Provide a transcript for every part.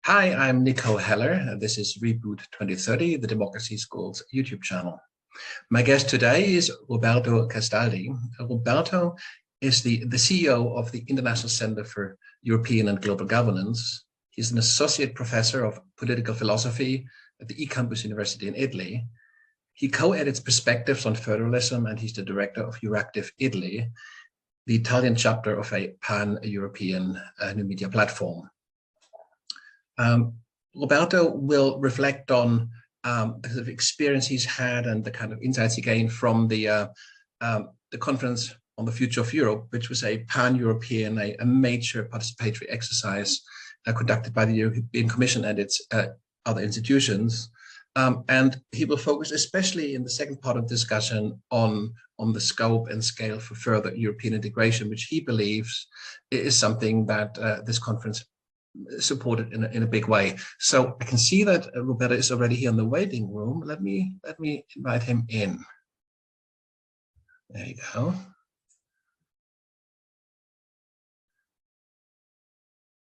Hi, I'm Nico Heller. This is Reboot 2030, the Democracy School's YouTube channel. My guest today is Roberto Castaldi. Roberto is the CEO of the International Center for European and Global Governance. He's an associate professor of political philosophy at the eCampus University in Italy. He co-edits Perspectives on Federalism, and he's the director of Euractiv Italy, the Italian chapter of a pan-European new media platform. Roberto will reflect on the sort of experience he's had and the kind of insights he gained from the conference on the future of Europe, which was a pan-European, a major participatory exercise conducted by the European Commission and its other institutions. And he will focus, especially in the second part of the discussion, on the scope and scale for further European integration, which he believes is something that this conference supported in a big way. So I can see that Roberto is already here in the waiting room. Let me invite him in. There you go.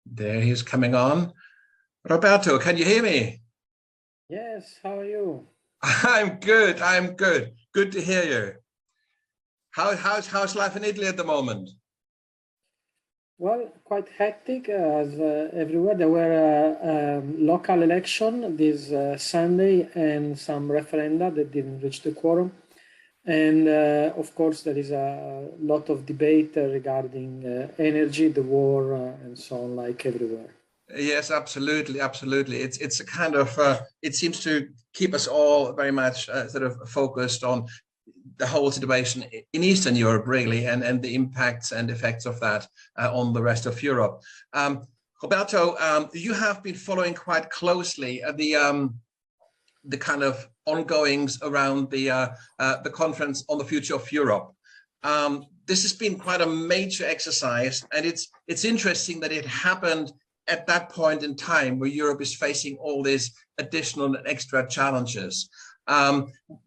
There he is coming on. Roberto, can you hear me? Yes, how are you? I'm good. I'm good. Good to hear you. How's life in Italy at the moment? Well, quite hectic as everywhere. There were local election this Sunday and some referenda that didn't reach the quorum. And of course, there is a lot of debate regarding energy, the war, and so on, like everywhere. Yes, absolutely, absolutely. It's a kind of it seems to keep us all very much sort of focused on the whole situation in Eastern Europe, really, and the impacts and effects of that on the rest of Europe. Roberto, you have been following quite closely the kind of ongoings around the conference on the future of Europe. This has been quite a major exercise, and it's interesting that it happened at that point in time where Europe is facing all these additional and extra challenges.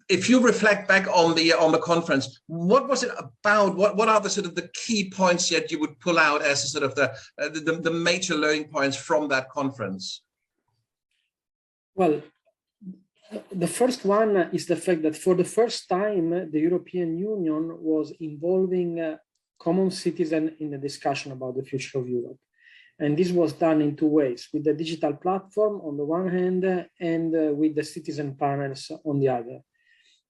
If you reflect back on the conference, what was it about? What are the sort of the key points that you would pull out as a sort of the major learning points from that conference? Well, the first one is the fact that for the first time, the European Union was involving common citizens in the discussion about the future of Europe. And this was done in two ways, with the digital platform on the one hand and with the citizen panels on the other.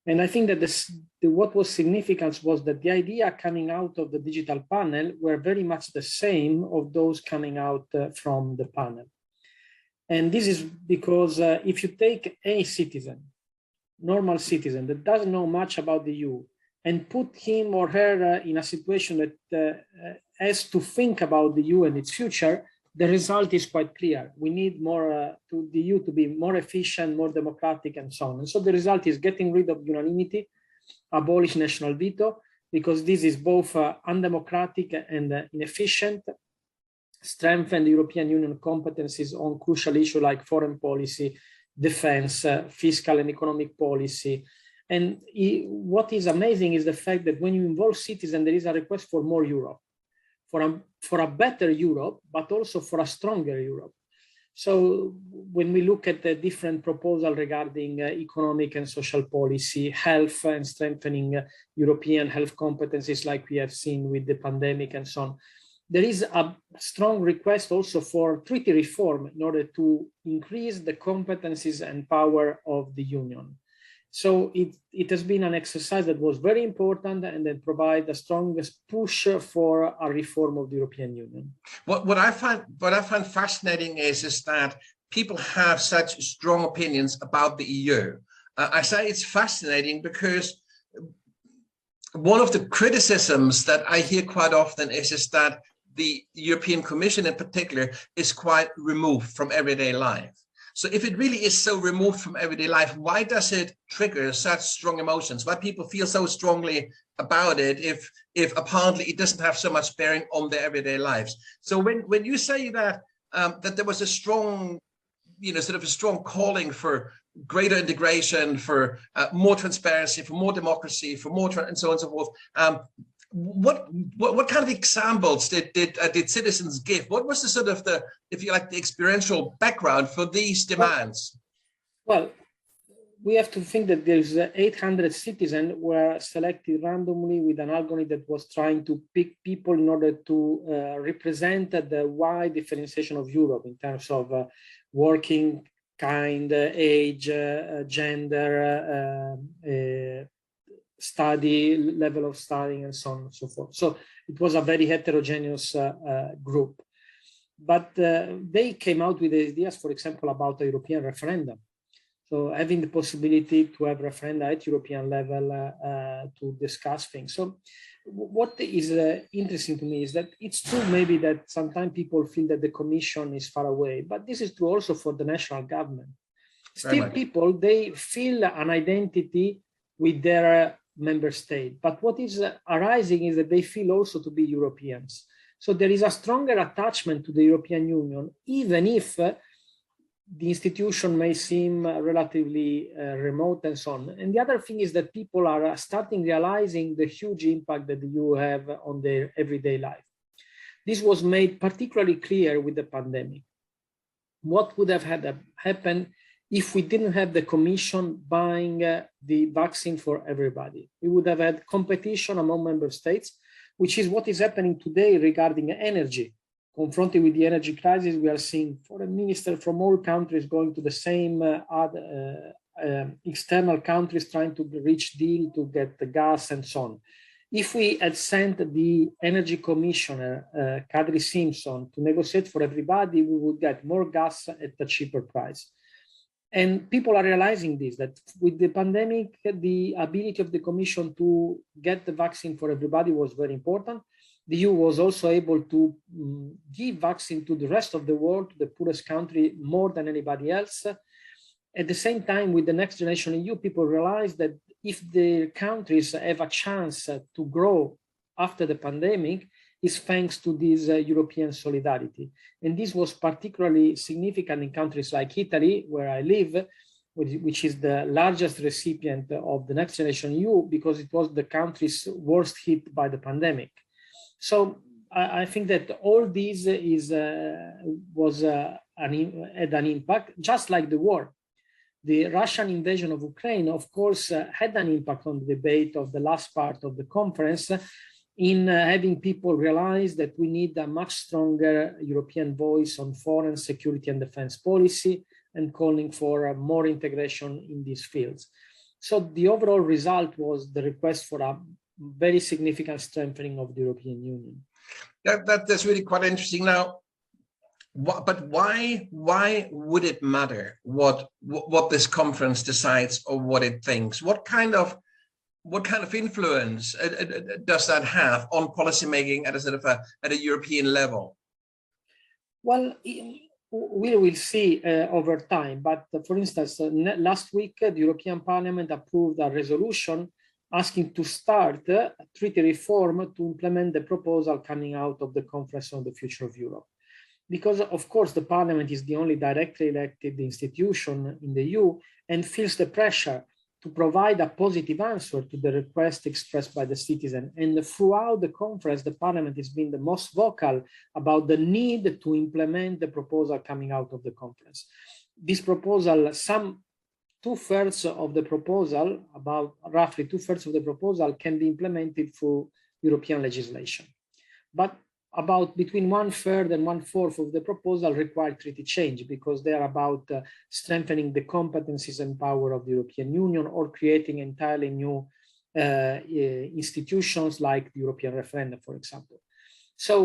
And I think that what was significant was that the idea coming out of the digital panel were very much the same of those coming out from the panel. And this is because if you take any citizen, normal citizen that doesn't know much about the EU, and put him or her in a situation that has to think about the EU and its future, the result is quite clear. We need more the EU to be more efficient, more democratic, and so on. And so the result is getting rid of unanimity, abolish national veto, because this is both undemocratic and inefficient, strengthen the European Union competencies on crucial issues like foreign policy, defense, fiscal and economic policy. And what is amazing is the fact that when you involve citizens, there is a request for more Europe, for a better Europe, but also for a stronger Europe. So when we look at the different proposals regarding economic and social policy, health and strengthening European health competencies like we have seen with the pandemic and so on, there is a strong request also for treaty reform in order to increase the competencies and power of the Union. So it has been an exercise that was very important and that provide the strongest push for a reform of the European Union. What I find fascinating is that people have such strong opinions about the EU. I say it's fascinating because one of the criticisms that I hear quite often is that the European Commission in particular is quite removed from everyday life. So if it really is so removed from everyday life, why does it trigger such strong emotions? Why people feel so strongly about it if apparently it doesn't have so much bearing on their everyday lives? So when you say that that there was a strong, sort of a strong calling for greater integration, for more transparency, for more democracy, for more and so on and so forth, what kind of examples did citizens give? What was the sort of the, if you like, the experiential background for these demands? Well, we have to think that there's 800 citizens were selected randomly with an algorithm that was trying to pick people in order to represent the wide differentiation of Europe in terms of working kind, age, gender, study, level of studying, and so on and so forth. So it was a very heterogeneous group. But they came out with ideas, for example, about a European referendum. So having the possibility to have referenda at European level to discuss things. So what is interesting to me is that it's true maybe that sometimes people feel that the Commission is far away, but this is true also for the national government. Still people, they feel an identity with their member state, but what is arising is that they feel also to be Europeans. So there is a stronger attachment to the European Union, even if the institution may seem relatively remote and so on. And the other thing is that people are starting realizing the huge impact that you have on their everyday life. This was made particularly clear with the pandemic. What would have had happened if we didn't have the Commission buying the vaccine for everybody? We would have had competition among member states, which is what is happening today regarding energy. Confronted with the energy crisis, we are seeing foreign ministers from all countries going to the same external countries trying to reach deal to get the gas and so on. If we had sent the energy commissioner, Kadri Simpson, to negotiate for everybody, we would get more gas at a cheaper price. And people are realizing this, that with the pandemic, the ability of the Commission to get the vaccine for everybody was very important. The EU was also able to give vaccine to the rest of the world, to the poorest country, more than anybody else. At the same time, with the Next Generation EU, people realized that if the countries have a chance to grow after the pandemic, is thanks to this European solidarity. And this was particularly significant in countries like Italy, where I live, which is the largest recipient of the Next Generation EU, because it was the country's worst hit by the pandemic. So I think that all this had an impact, just like the war. The Russian invasion of Ukraine, of course, had an impact on the debate of the last part of the conference, in having people realize that we need a much stronger European voice on foreign security and defense policy, and calling for more integration in these fields. So the overall result was the request for a very significant strengthening of the European Union. That's really quite interesting. Now, but why would it matter what this conference decides or what it thinks? What kind of influence does that have on policymaking at a sort of at a European level? Well, we will see over time. But for instance, last week, the European Parliament approved a resolution asking to start treaty reform to implement the proposal coming out of the Conference on the Future of Europe. Because, of course, the Parliament is the only directly elected institution in the EU and feels the pressure to provide a positive answer to the request expressed by the citizen. And throughout the conference, the Parliament has been the most vocal about the need to implement the proposal coming out of the conference. This proposal, two-thirds of the proposal, about roughly two-thirds of the proposal, can be implemented through European legislation. But about between 1/3 and 1/4 of the proposal require treaty change, because they are about strengthening the competencies and power of the European Union, or creating entirely new institutions like the European referendum, for example. So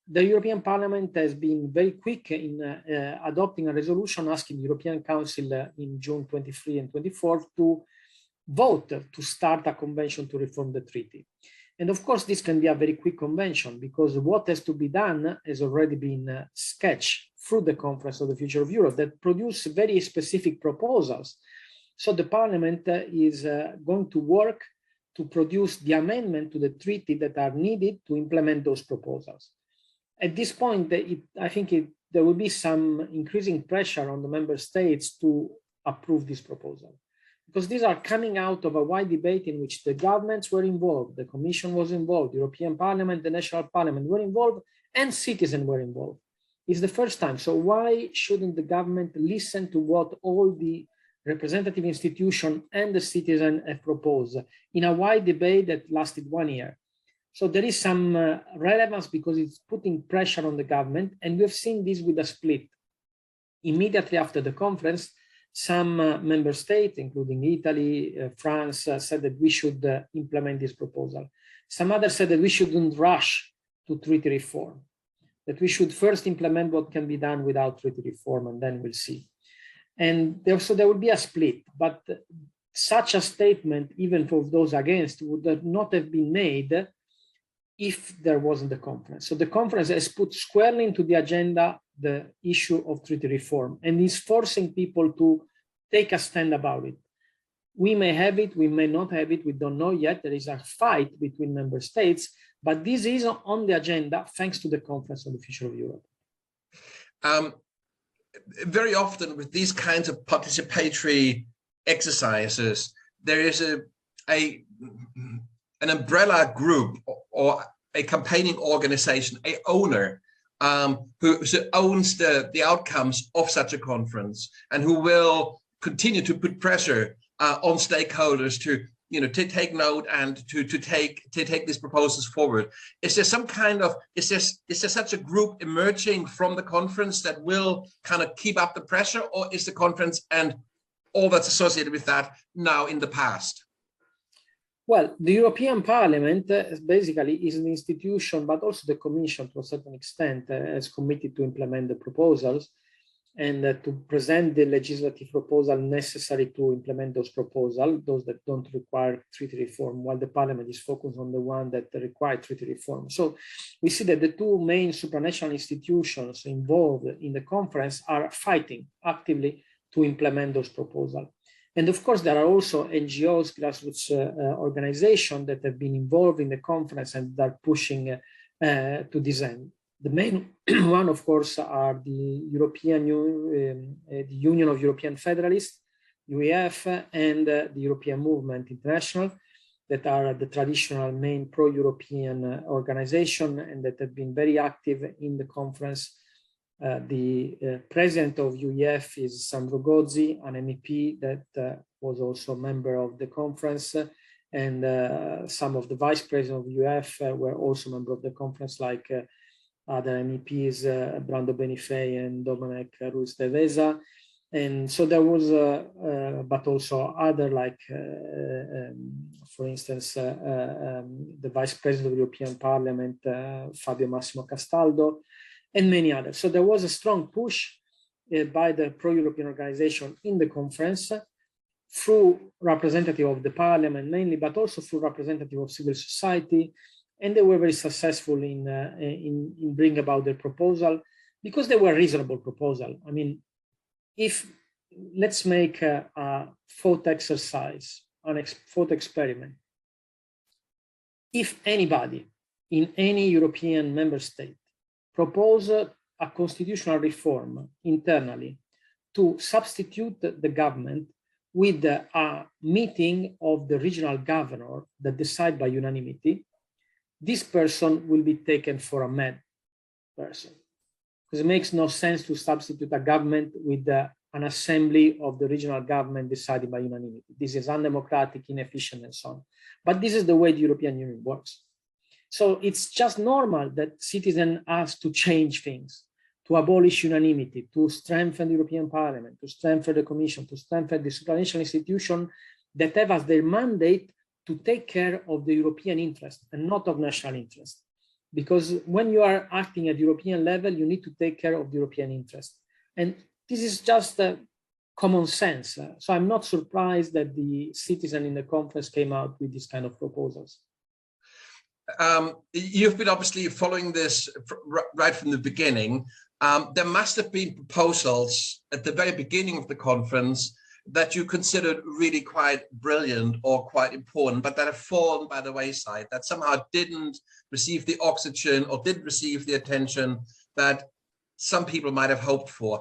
the European Parliament has been very quick in adopting a resolution asking the European Council in June 23 and 24 to vote to start a convention to reform the treaty. And of course, this can be a very quick convention, because what has to be done has already been sketched through the Conference of the Future of Europe that produce very specific proposals. So the Parliament is going to work to produce the amendment to the treaty that are needed to implement those proposals. At this point, I think there will be some increasing pressure on the member states to approve this proposal, because these are coming out of a wide debate in which the governments were involved, the Commission was involved, the European Parliament, the National Parliament were involved, and citizens were involved. It's the first time. So why shouldn't the government listen to what all the representative institutions and the citizen have proposed in a wide debate that lasted 1 year? So there is some relevance because it's putting pressure on the government, and we've seen this with a split. Immediately after the conference, some member states, including Italy, France, said that we should implement this proposal. Some others said that we shouldn't rush to treaty reform, that we should first implement what can be done without treaty reform, and then we'll see. And so there will be a split, but such a statement, even for those against, would not have been made if there wasn't the conference. So the conference has put squarely into the agenda the issue of treaty reform and is forcing people to take a stand about it. We may have it, we may not have it, we don't know yet. There is a fight between member states, but this is on the agenda thanks to the Conference on the Future of Europe. Very often with these kinds of participatory exercises, there is an umbrella group or a campaigning organization, a owner who owns the outcomes of such a conference and who will continue to put pressure on stakeholders to take note and to take these proposals forward. Is there some kind of is there such a group emerging from the conference that will kind of keep up the pressure, or is the conference and all that's associated with that now in the past? Well, the European Parliament basically is an institution, but also the Commission to a certain extent is committed to implement the proposals and to present the legislative proposal necessary to implement those proposals, those that don't require treaty reform, while the Parliament is focused on the one that require treaty reform. So we see that the two main supranational institutions involved in the conference are fighting actively to implement those proposals. And of course, there are also NGOs, grassroots organizations that have been involved in the conference and are pushing to this end. The main one, of course, are the the Union of European Federalists, UEF, and the European Movement International, that are the traditional main pro-European organization and that have been very active in the conference. The president of UEF is Sandro Gozzi, an MEP that was also a member of the conference, and some of the vice presidents of UEF were also members of the conference, like other MEPs, Brando Benifei and Dominic Ruiz de Veza. And so there was, but also other, like, for instance, the vice president of the European Parliament, Fabio Massimo Castaldo, and many others. So there was a strong push by the pro-European organization in the conference through representative of the parliament mainly, but also through representative of civil society. And they were very successful in bringing about their proposal because they were reasonable proposal. I mean, let's make a thought exercise, a thought experiment. If anybody in any European member state propose a constitutional reform internally to substitute the government with a meeting of the regional governor that decide by unanimity, this person will be taken for a mad person, because it makes no sense to substitute a government with an assembly of the regional government decided by unanimity. This is undemocratic, inefficient, and so on. But this is the way the European Union works. So it's just normal that citizens ask to change things, to abolish unanimity, to strengthen the European Parliament, to strengthen the Commission, to strengthen the supranational institution that have as their mandate to take care of the European interest and not of national interest. Because when you are acting at European level, you need to take care of the European interest. And this is just common sense. So I'm not surprised that the citizen in the conference came out with this kind of proposals. You've been obviously following this right from the beginning. There must have been proposals at the very beginning of the conference that you considered really quite brilliant or quite important, but that have fallen by the wayside, that somehow didn't receive the oxygen or didn't receive the attention that some people might have hoped for.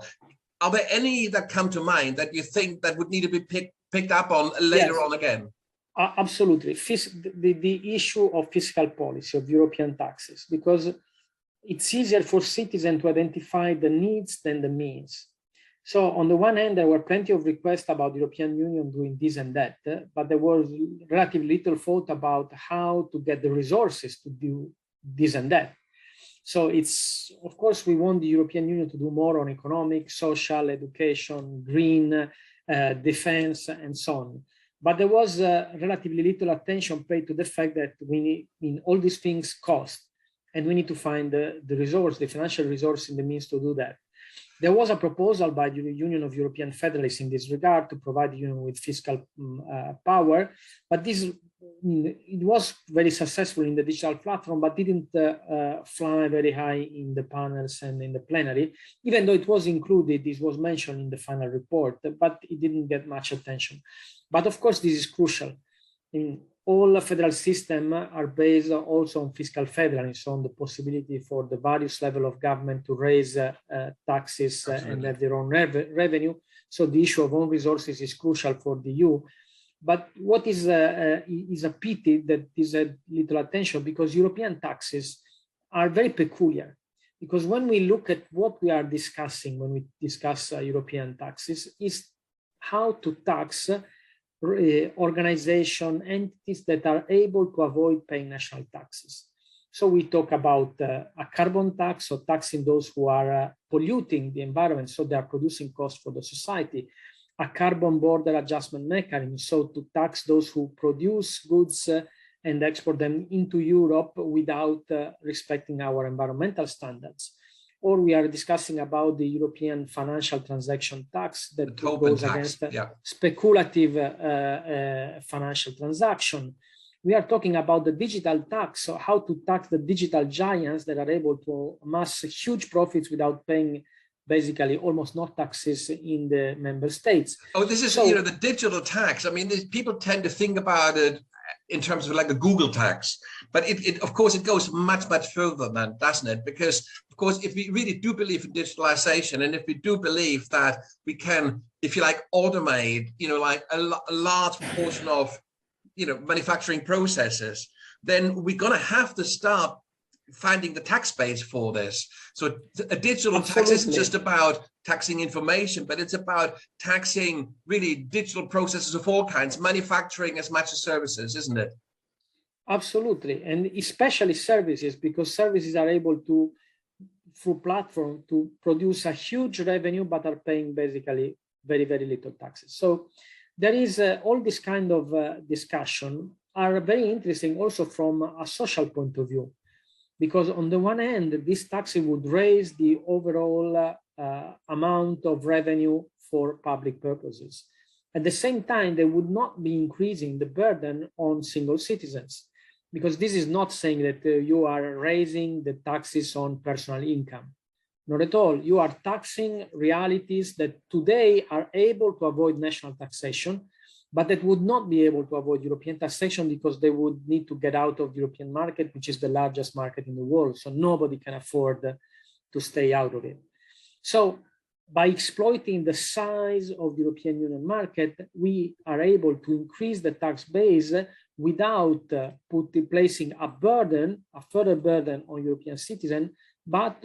Are there any that come to mind that you think that would need to be picked picked up on later on again. Absolutely. The issue of fiscal policy of European taxes, because it's easier for citizens to identify the needs than the means. So on the one hand, there were plenty of requests about the European Union doing this and that, but there was relatively little thought about how to get the resources to do this and that. So it's, of course, we want the European Union to do more on economic, social, education, green, defense, and so on. But there was relatively little attention paid to the fact that we need, all these things cost, and we need to find the resource, the financial resource in the means to do that. There was a proposal by the Union of European Federalists in this regard to provide the Union with fiscal power, but this, it was very successful in the digital platform, but didn't fly very high in the panels and in the plenary, even though it was included, this was mentioned in the final report, but it didn't get much attention. But of course, this is crucial. All federal systems are based also on fiscal federalism, on the possibility for the various levels of government to raise taxes and have their own revenue. So the issue of own resources is crucial for the EU. But what is a pity that is a little attention, because European taxes are very peculiar. Because when we look at what we are discussing, when we discuss European taxes, is how to tax organization entities that are able to avoid paying national taxes. So we talk about a carbon tax, or taxing those who are polluting the environment, so they are producing costs for the society. A carbon border adjustment mechanism, so to tax those who produce goods and export them into Europe without respecting our environmental standards. Or we are discussing about the European financial transaction tax that goes against speculative financial transaction. We are talking about the digital tax, so how to tax the digital giants that are able to amass huge profits without paying basically almost no taxes in the member states. Oh, this is, you know, the digital tax. I mean, people tend to think about it in terms of like a Google tax, but it of course, it goes much further than that, doesn't it? Because of course, if we really do believe in digitalization, and if we do believe that we can, if you like, automate, you know, like a large proportion of, you know, manufacturing processes, then we're going to have to start finding the tax base for this. So a digital tax isn't just about taxing information, but it's about taxing really digital processes of all kinds, manufacturing as much as services, isn't it? Absolutely, and especially services, because services are able to, through platform, to produce a huge revenue, but are paying basically very little taxes. So there is all this kind of discussion are very interesting also from a social point of view. Because on the one hand, this tax would raise the overall amount of revenue for public purposes. At the same time, they would not be increasing the burden on single citizens, because this is not saying that you are raising the taxes on personal income. Not at all. You are taxing realities that today are able to avoid national taxation, but that would not be able to avoid European taxation because they would need to get out of the European market, which is the largest market in the world. So nobody can afford to stay out of it. So by exploiting the size of the European Union market, we are able to increase the tax base without placing a further burden on European citizens, but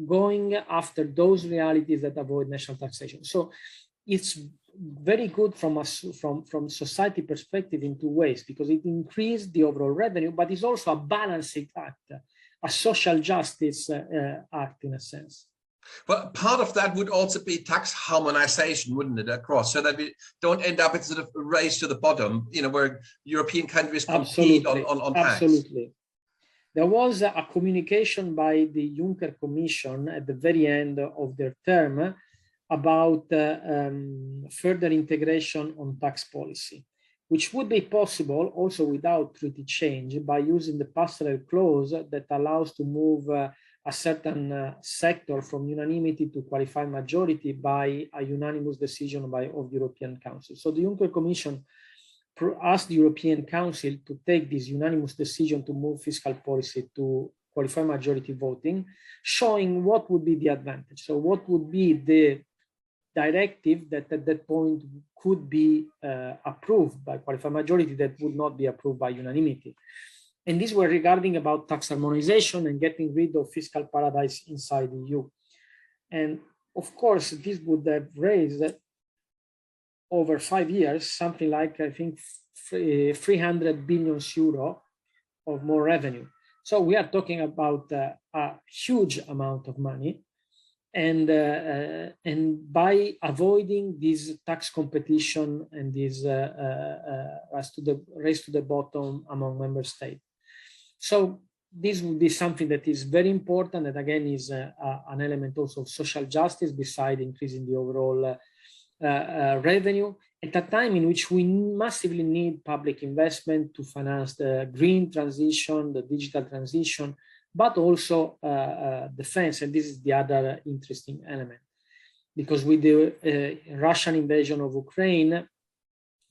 going after those realities that avoid national taxation. So it's very good from society perspective in two ways, because it increased the overall revenue, but it's also a balancing act, a social justice act in a sense. But part of that would also be tax harmonization, wouldn't it, across, so that we don't end up with sort of a race to the bottom, you know, where European countries compete on tax. Absolutely. There was a communication by the Juncker Commission at the very end of their term about further integration on tax policy, which would be possible also without treaty change by using the passerelle clause that allows to move a certain sector from unanimity to qualified majority by a unanimous decision of the European Council. So the Juncker Commission asked the European Council to take this unanimous decision to move fiscal policy to qualified majority voting, showing what would be the advantage. So what would be the directive that at that point could be approved by qualified majority that would not be approved by unanimity. And these were regarding about tax harmonization and getting rid of fiscal paradise inside the EU. And of course, this would have raised over 5 years, something like, I think, 300 billion euro of more revenue. So we are talking about a huge amount of money. And by avoiding this tax competition and this race to the bottom among member states. So this would be something that is very important, and again is an element also of social justice beside increasing the overall revenue at a time in which we massively need public investment to finance the green transition, the digital transition, but also defense. And this is the other interesting element, because with the Russian invasion of Ukraine,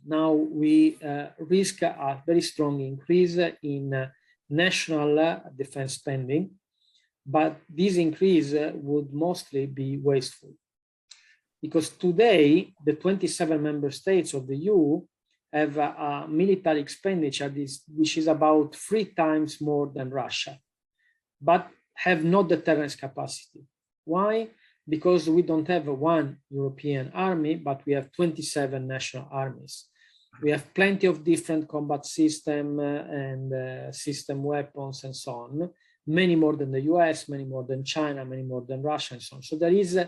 now we risk a very strong increase in national defense spending, but this increase would mostly be wasteful. Because today, the 27 member states of the EU have a military expenditure which is about 3 times more than Russia, but have no deterrence capacity. Why? Because we don't have one European army, but we have 27 national armies. We have plenty of different combat system and system weapons and so on, many more than the US, many more than China, many more than Russia and so on. So there is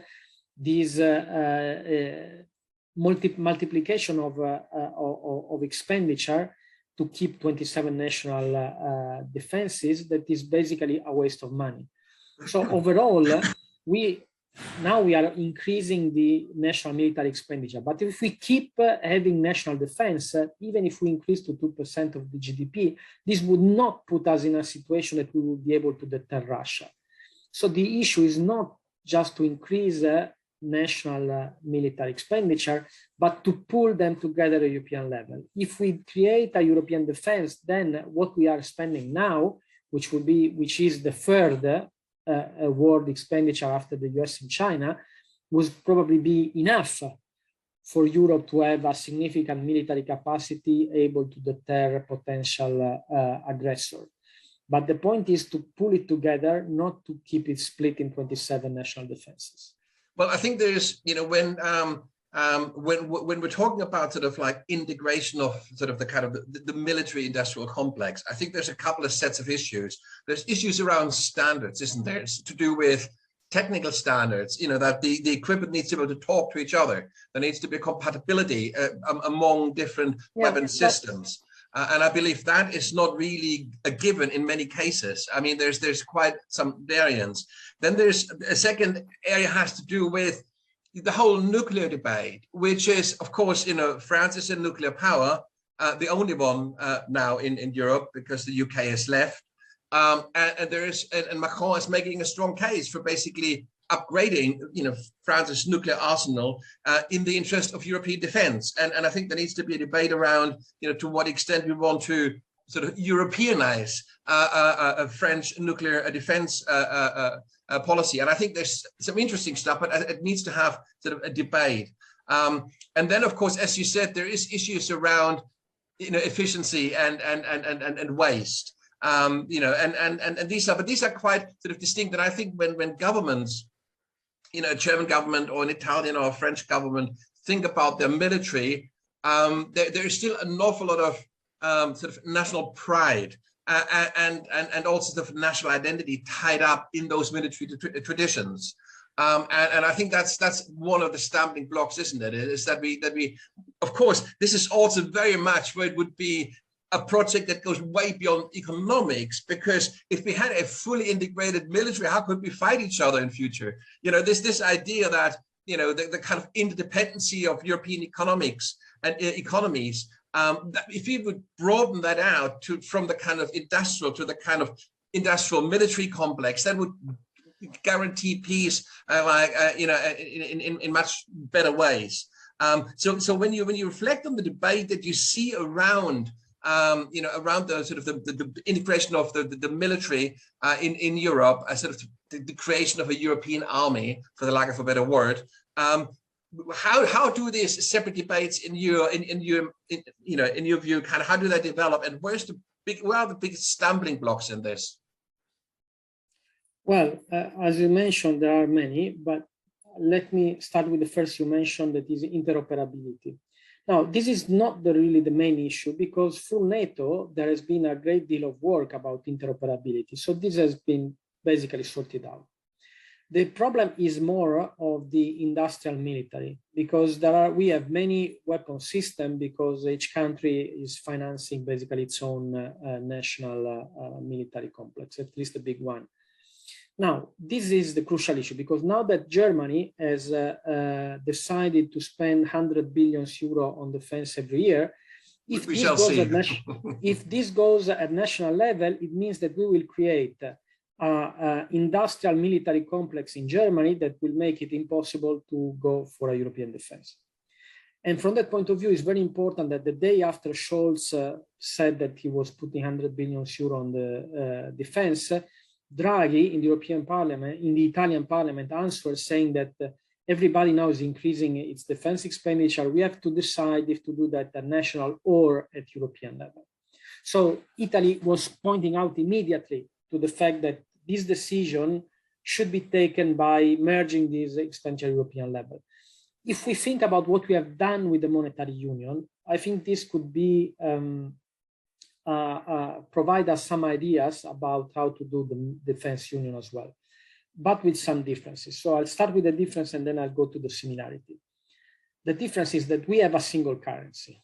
this multiplication of expenditure to keep 27 national defenses that is basically a waste of money. So overall, we are increasing the national military expenditure. But if we keep having national defense, even if we increase to 2% of the GDP, this would not put us in a situation that we would be able to deter Russia. So the issue is not just to increase national military expenditure, but to pull them together at a European level. If we create a European defense, then what we are spending now, which is the third world expenditure after the US and China, would probably be enough for Europe to have a significant military capacity able to deter potential aggressor. But the point is to pull it together, not to keep it split in 27 national defenses. Well, I think there's, when we're talking about sort of like integration of sort of the kind of the military industrial complex, I think there's a couple of sets of issues. There's issues around standards, isn't there? It's to do with technical standards, that the equipment needs to be able to talk to each other. There needs to be compatibility among different weapon systems. And I believe that is not really a given in many cases. I mean, there's quite some variance. Then there's a second area has to do with the whole nuclear debate, which is, of course, France is a nuclear power, the only one now in Europe, because the UK has left. And Macron is making a strong case for basically upgrading, France's nuclear arsenal in the interest of European defense. And I think there needs to be a debate around, to what extent we want to sort of Europeanize a French nuclear defense policy. And I think there's some interesting stuff, but it needs to have sort of a debate. And then, of course, as you said, there is issues around, efficiency and waste. And these are quite sort of distinct. And I think when governments, a German government or an Italian or a French government think about their military, there is still an awful lot of sort of national pride and also sort of national identity tied up in those military traditions. And I think that's one of the stamping blocks, isn't it? Is that we, of course, this is also very much where it would be a project that goes way beyond economics, because if we had a fully integrated military, how could we fight each other in future? This idea that, the kind of interdependency of European economics and economies, that if we would broaden that out from the kind of industrial to the kind of industrial military complex, that would guarantee peace, in much better ways. So when you reflect on the debate that you see around around the sort of the integration of the military in Europe, sort of the creation of a European army, for the lack of a better word. how do these separate debates in your view, kind of how do they develop, and where are the biggest stumbling blocks in this? Well, as you mentioned, there are many, but let me start with the first you mentioned, that is interoperability. Now, this is not really the main issue, because through NATO, there has been a great deal of work about interoperability. So this has been basically sorted out. The problem is more of the industrial military, because we have many weapon systems, because each country is financing basically its own national military complex, at least the big one. Now, this is the crucial issue, because now that Germany has decided to spend 100 billion euro on defense every year, if this goes at national level, it means that we will create industrial military complex in Germany that will make it impossible to go for a European defense. And from that point of view, it's very important that the day after Scholz said that he was putting 100 billion euro on the defense, Draghi in the European Parliament, in the Italian Parliament, answered saying that everybody now is increasing its defense expenditure. We have to decide if to do that at national or at European level. So Italy was pointing out immediately to the fact that this decision should be taken by merging these expenditure at European level. If we think about what we have done with the monetary union, I think this could be provide us some ideas about how to do the defense union as well, but with some differences. So I'll start with the difference and then I'll go to the similarity. The difference is that we have a single currency,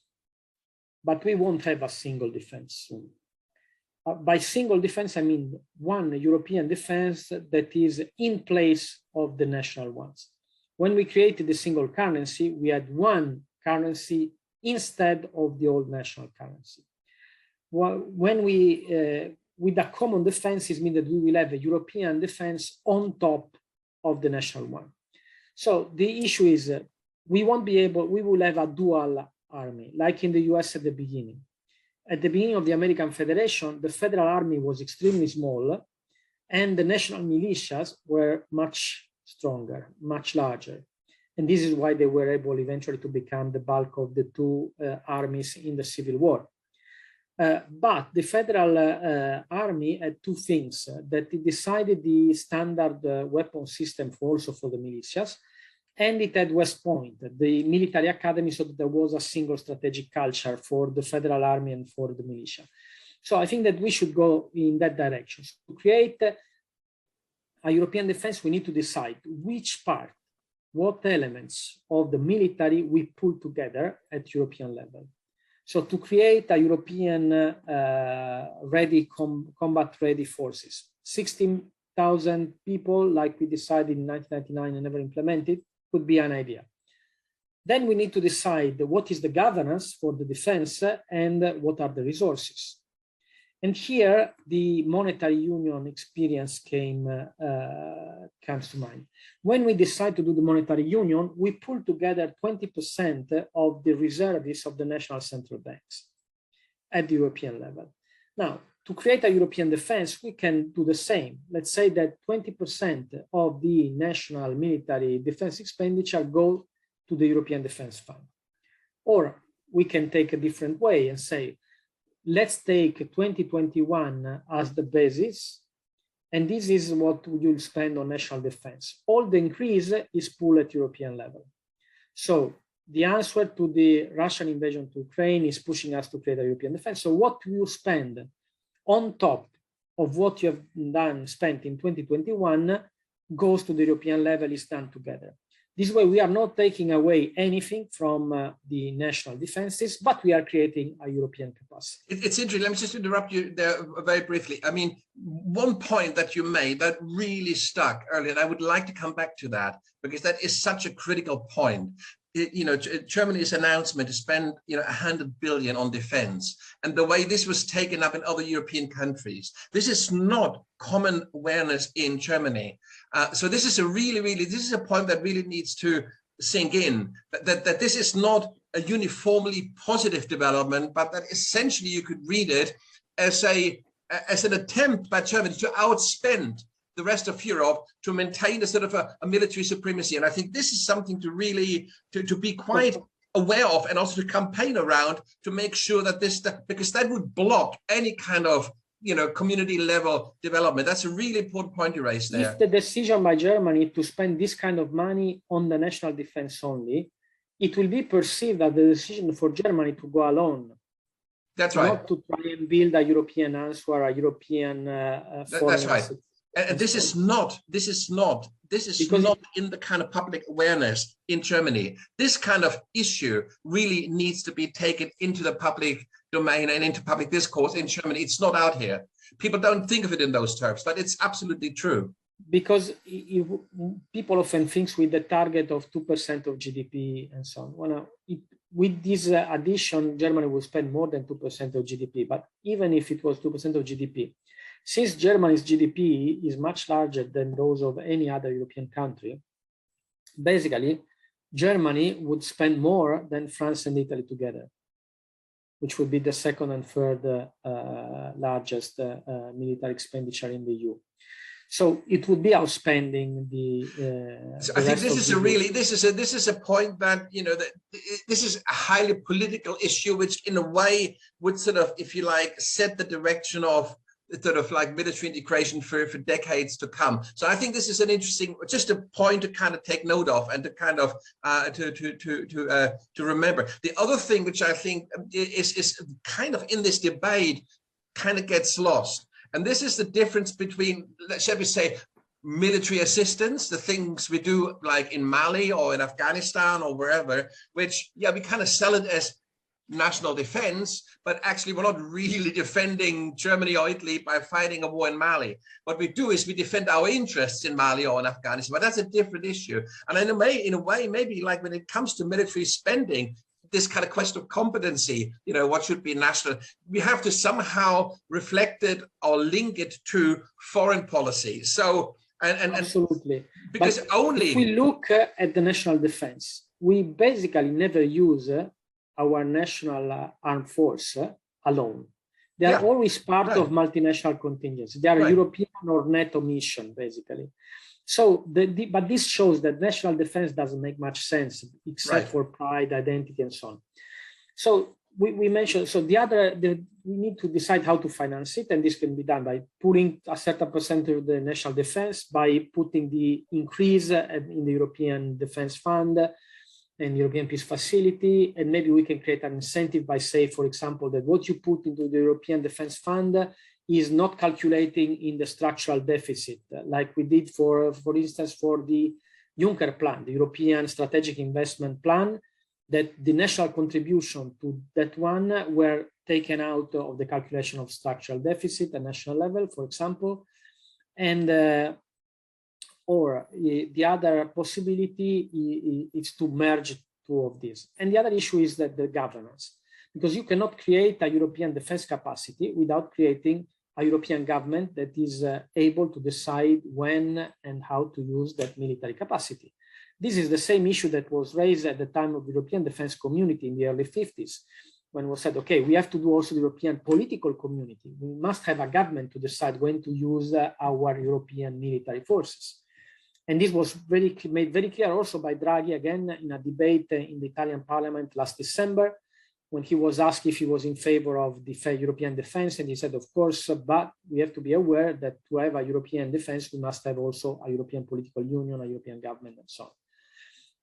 but we won't have a single defense soon. By single defense, I mean one European defense that is in place of the national ones. When we created the single currency, we had one currency instead of the old national currency. Well, when we, with a common defense, it means that we will have a European defense on top of the national one. So the issue is we will have a dual army, like in the US at the beginning. At the beginning of the American Federation, the federal army was extremely small, and the national militias were much stronger, much larger. And this is why they were able eventually to become the bulk of the two armies in the Civil War. But the federal army had two things, that it decided the standard weapon system also for the militias, and it had West Point, the military academy, so that there was a single strategic culture for the federal army and for the militia. So I think that we should go in that direction. So to create a European defense, we need to decide which part, what elements of the military we pull together at European level. So to create a European combat-ready forces, 16,000 people, like we decided in 1999 and never implemented, could be an idea. Then we need to decide what is the governance for the defense and what are the resources. And here the monetary union experience comes to mind. When we decide to do the monetary union, we pull together 20% of the reserves of the national central banks at the European level. Now, to create a European defense, we can do the same. Let's say that 20% of the national military defense expenditure go to the European Defense Fund. Or we can take a different way and say, let's take 2021 as the basis, and this is what you'll spend on national defense. All the increase is pulled at European level. So the answer to the Russian invasion to Ukraine is pushing us to create a European defense. So what you spend on top of what you have spent in 2021 goes to the European level, is done together. This way, we are not taking away anything from the national defenses, but we are creating a European capacity. It's interesting. Let me just interrupt you there very briefly. I mean, one point that you made that really stuck earlier, and I would like to come back to that, because that is such a critical point. Germany's announcement to spend 100 billion on defense, and the way this was taken up in other European countries, this is not common awareness in Germany. So this is a point that really needs to sink in, that this is not a uniformly positive development, but that essentially you could read it as an attempt by Germany to outspend the rest of Europe to maintain a sort of a military supremacy. And I think this is something to really, to be quite aware of, and also to campaign around to make sure that this, because that would block any kind of, you know, community level development. That's a really important point you raised there. If the decision by Germany to spend this kind of money on the national defense only, it will be perceived as the decision for Germany to go alone. That's right. Not to try and build a European answer, a European that's right. And this is not in the kind of public awareness in Germany. This kind of issue really needs to be taken into the public domain and into public discourse in Germany. It's not out here. People don't think of it in those terms, but it's absolutely true. Because people often think with the target of 2% of GDP and so on. Well, with this addition, Germany will spend more than 2% of GDP. But even if it was 2% of GDP, since Germany's GDP is much larger than those of any other European country, basically, Germany would spend more than France and Italy together, which would be the second and third largest military expenditure in the EU. So it would be outspending so I think this is a really, this is a point that, you know, that this is a highly political issue, which in a way would sort of, if you like, set the direction of sort of like military integration for decades to come. So I think this is an interesting, just a point to kind of take note of and to kind of to remember. The other thing which I think is kind of in this debate kind of gets lost. And this is the difference between, shall we say, military assistance, the things we do like in Mali or in Afghanistan or wherever, which, yeah, we kind of sell it as national defense, but actually we're not really defending Germany or Italy by fighting a war in Mali. What we do is we defend our interests in Mali or in Afghanistan, but that's a different issue. And in a way, maybe like when it comes to military spending, this kind of question of competency, you know, what should be national, we have to somehow reflect it or link it to foreign policy. So, and absolutely, because but only if we look at the national defense, we basically never use our national armed force alone. They are always part of multinational contingents. They are European or NATO mission, basically. So, but this shows that national defense doesn't make much sense, except for pride, identity, and so on. So we mentioned, so we need to decide how to finance it, and this can be done by putting a certain percentage of the national defense, by putting the increase in the European Defense Fund and European Peace Facility, and maybe we can create an incentive by saying, for example, that what you put into the European Defense Fund is not calculating in the structural deficit, like we did for instance, for the Juncker plan, the European Strategic Investment Plan, that the national contribution to that one were taken out of the calculation of structural deficit at national level, for example. And or the other possibility is to merge two of these. And the other issue is that the governance, because you cannot create a European defense capacity without creating a European government that is able to decide when and how to use that military capacity. This is the same issue that was raised at the time of the European Defense Community in the early 50s, when it was said, okay, we have to do also the European political community. We must have a government to decide when to use our European military forces. And this was made very clear also by Draghi, again, in a debate in the Italian parliament last December, when he was asked if he was in favor of the European defense, and he said, of course, but we have to be aware that to have a European defense, we must have also a European political union, a European government, and so on.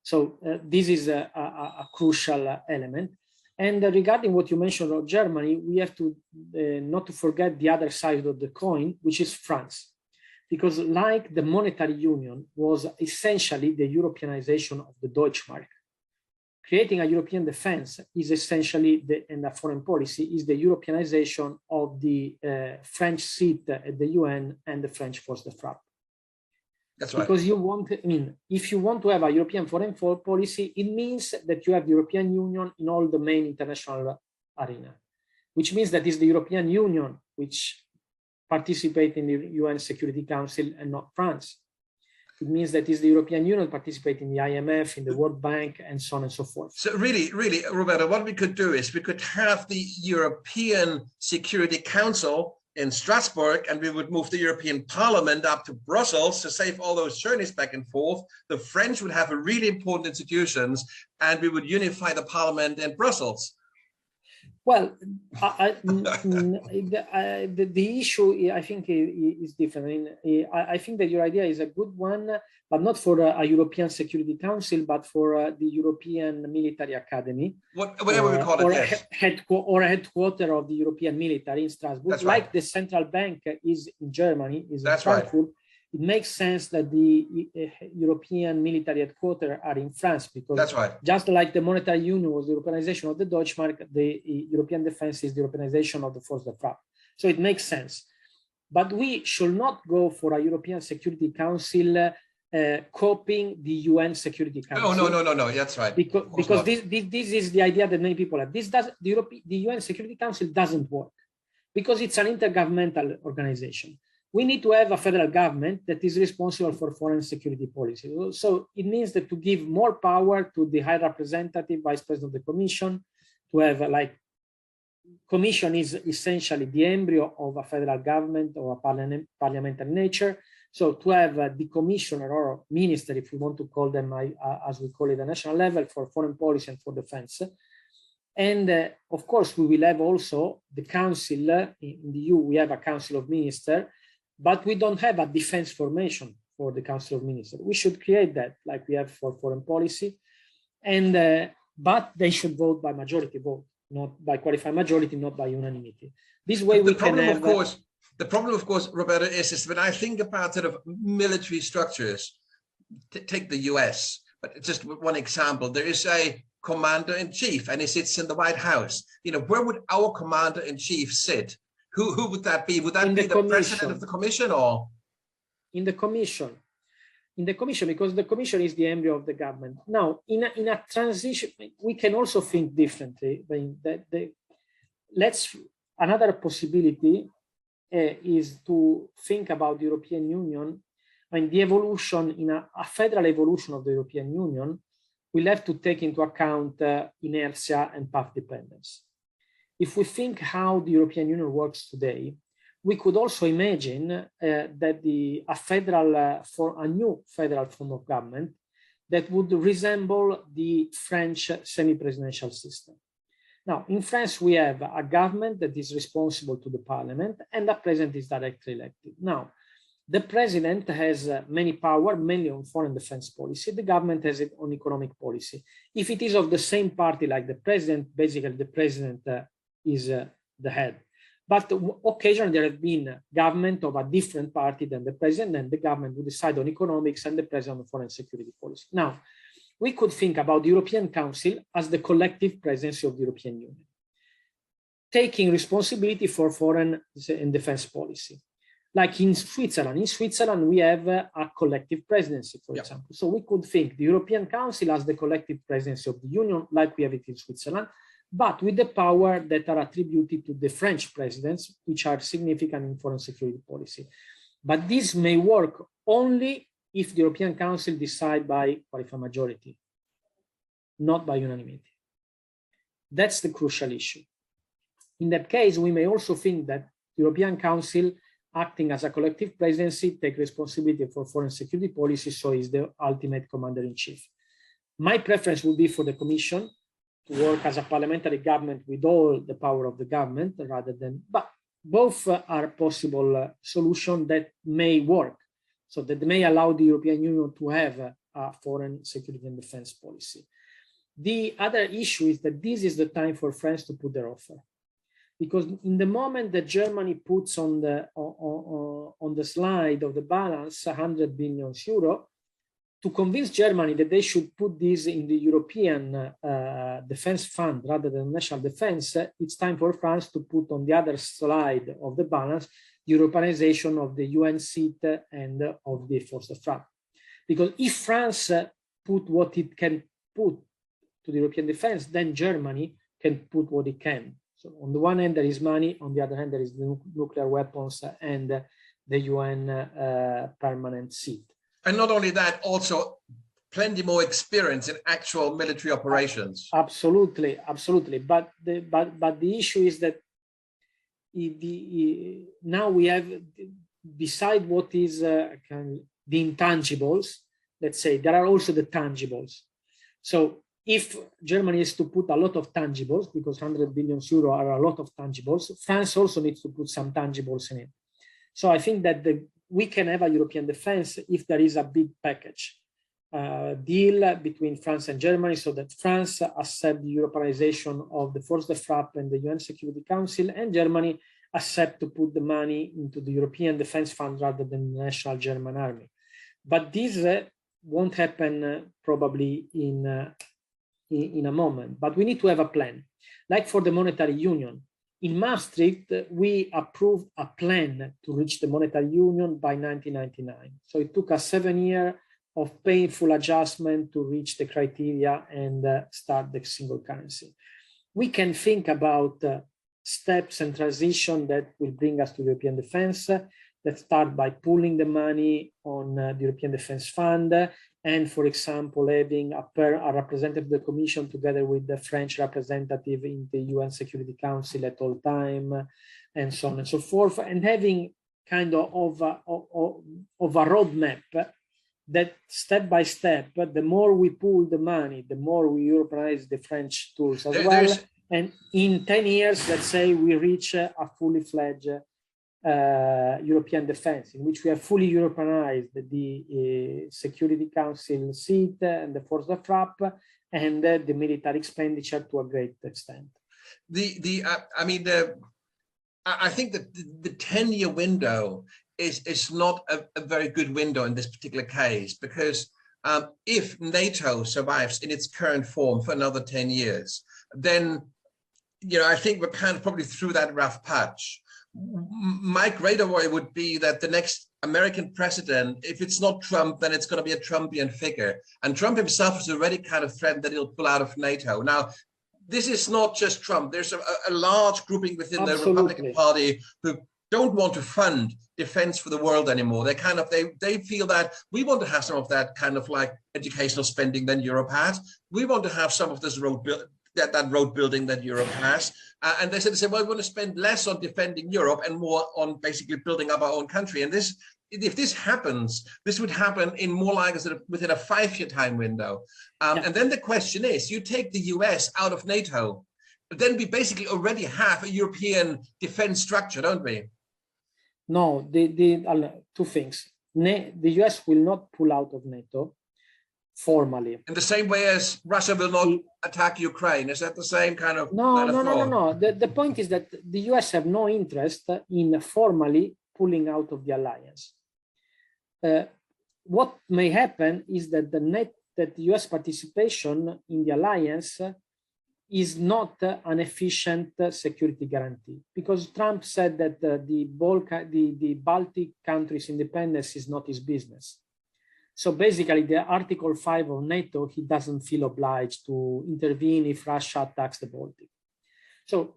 So this is a crucial element. And regarding what you mentioned about Germany, we have to not to forget the other side of the coin, which is France. Because like the monetary union was essentially the Europeanization of the Deutschmark, creating a European defense is essentially, and a foreign policy, is the Europeanization of the French seat at the UN and the French force de frappe. That's right. Because you want, I mean, if you want to have a European foreign policy, it means that you have the European Union in all the main international arena, which means that it's the European Union which participate in the UN Security Council and not France. It means that it's the European Union participating in the IMF, in the World Bank, and so on and so forth. So really, Roberto, what we could do is we could have the European Security Council in Strasbourg, and we would move the European Parliament up to Brussels to save all those journeys back and forth. The French would have a really important institutions, and we would unify the Parliament in Brussels. Well, the issue, I think, is different. I think that your idea is a good one, but not for a European Security Council, but for the European Military Academy. Whatever we call it, yes. Or a headquarter of the European military in Strasbourg. That's like right. the central bank is in Germany, is That's in Frankfurt. right. It makes sense that the European military headquarters are in France, because that's right. Just like the monetary union was the Europeanization of the Deutschmark, the European defense is the Europeanization of the Force de Frappe. So it makes sense. But we should not go for a European Security Council copying the UN Security Council. No, that's right. Because this is the idea that many people have. The UN Security Council doesn't work because it's an intergovernmental organization. We need to have a federal government that is responsible for foreign security policy. So it means that to give more power to the high representative, vice president of the commission, to have commission is essentially the embryo of a federal government or a parliamentary nature. So to have the commissioner or minister, if we want to call them, as we call it, at national level for foreign policy and for defense. And of course, we will have also the council. In the EU, we have a council of ministers, but we don't have a defense formation for the Council of Ministers. We should create that, like we have for foreign policy, and but they should vote by majority vote, not by qualified majority, not by unanimity. This way we can have. The problem, of course, Roberto, is when I think about sort of military structures, take the US, but just one example, there is a commander-in-chief and he sits in the White House. You know, where would our commander-in-chief sit? Who would that be? Would that be the president of the commission or? In the commission, because the commission is the embryo of the government. Now, in a transition, we can also think differently. Another possibility is to think about the European Union and the evolution in a federal evolution of the European Union. We'll have to take into account inertia and path dependence. If we think how the European Union works today, we could also imagine that a new federal form of government that would resemble the French semi-presidential system. Now, in France, we have a government that is responsible to the parliament and the president is directly elected. Now, the president has many power, mainly on foreign defense policy. The government has it on economic policy. If it is of the same party like the president, basically the president is the head. But occasionally there have been government of a different party than the president, and the government will decide on economics and the president on foreign security policy. Now, we could think about the European Council as the collective presidency of the European Union, taking responsibility for foreign and defense policy. Like in Switzerland, we have a collective presidency, for example. So we could think the European Council as the collective presidency of the Union, like we have it in Switzerland, but with the power that are attributed to the French presidents, which are significant in foreign security policy. But this may work only if the European Council decide by qualified majority, not by unanimity. That's the crucial issue. In that case, we may also think that the European Council, acting as a collective presidency, take responsibility for foreign security policy, so is the ultimate commander-in-chief. My preference would be for the Commission to work as a parliamentary government with all the power of the government, rather than, but both are possible solutions that may work, so that may allow the European Union to have a foreign security and defense policy. The other issue is that this is the time for France to put their offer. Because in the moment that Germany puts on the slide of the balance 100 billion euro, to convince Germany that they should put this in the European defense fund rather than national defense, it's time for France to put on the other slide of the balance Europeanization of the UN seat and of the Force de Frappe. Because if France put what it can put to the European defense, then Germany can put what it can. So on the one hand, there is money. On the other hand, there is the nuclear weapons and the UN permanent seat. And not only that, also plenty more experience in actual military operations. Absolutely, absolutely. But the issue is that now we have, beside what is the intangibles, let's say, there are also the tangibles. So if Germany is to put a lot of tangibles, because 100 billion euro are a lot of tangibles, France also needs to put some tangibles in it. So I think that we can have a European defense if there is a big package deal between France and Germany, so that France accept the Europeanization of the force de frappe and the UN Security Council, and Germany accept to put the money into the European Defense Fund rather than the National German Army. But this won't happen probably in a moment, but we need to have a plan. Like for the monetary union, in Maastricht, we approved a plan to reach the monetary union by 1999. So it took us 7 years of painful adjustment to reach the criteria and start the single currency. We can think about steps and transition that will bring us to European defense, that start by pooling the money on the European Defense Fund, and, for example, having a representative of the Commission together with the French representative in the UN Security Council at all time, and so on and so forth, and having kind of a roadmap that step by step, the more we pool the money, the more we Europeanize the French tools as well. And in 10 years, let's say, we reach a fully-fledged European defense, in which we have fully Europeanized the Security Council seat and the force de frappe and the military expenditure to a great extent. I think that the 10-year window is not a very good window in this particular case, because if NATO survives in its current form for another 10 years, then I think we're kind of probably through that rough patch. My greater worry would be that the next American president, if it's not Trump, then it's going to be a Trumpian figure. And Trump himself has already kind of threatened that he'll pull out of NATO. Now, this is not just Trump. There's a large grouping within the Republican Party who don't want to fund defense for the world anymore. They feel that we want to have some of that kind of like educational spending that Europe has. We want to have some of this road building that Europe has. And they said, well, we want to spend less on defending Europe and more on basically building up our own country. And if this happens, this would happen in more like within a 5-year time window. And then the question is, you take the US out of NATO, then we basically already have a European defense structure, don't we? No, two things. The US will not pull out of NATO formally. In the same way as Russia will not attack Ukraine. Is that the same kind of No. The point is that the US have no interest in formally pulling out of the alliance. What may happen is that the US participation in the alliance is not an efficient security guarantee, because Trump said that the Baltic countries' independence is not his business. So basically, the Article 5 of NATO, he doesn't feel obliged to intervene if Russia attacks the Baltic. So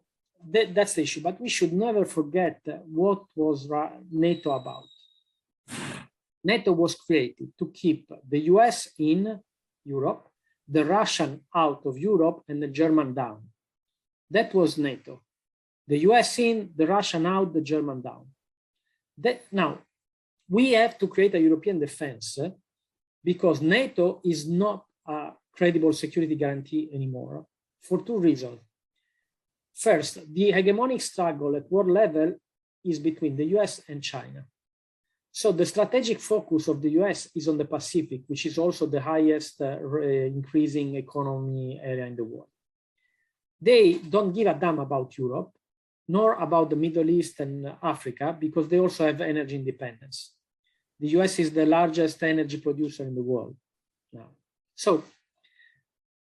that's the issue. But we should never forget what was NATO about. NATO was created to keep the US in Europe, the Russian out of Europe, and the German down. That was NATO. The US in, the Russian out, the German down. Now, we have to create a European defense because NATO is not a credible security guarantee anymore for two reasons. First, the hegemonic struggle at world level is between the US and China. So the strategic focus of the US is on the Pacific, which is also the highest increasing economy area in the world. They don't give a damn about Europe, nor about the Middle East and Africa, because they also have energy independence. The US is the largest energy producer in the world now. So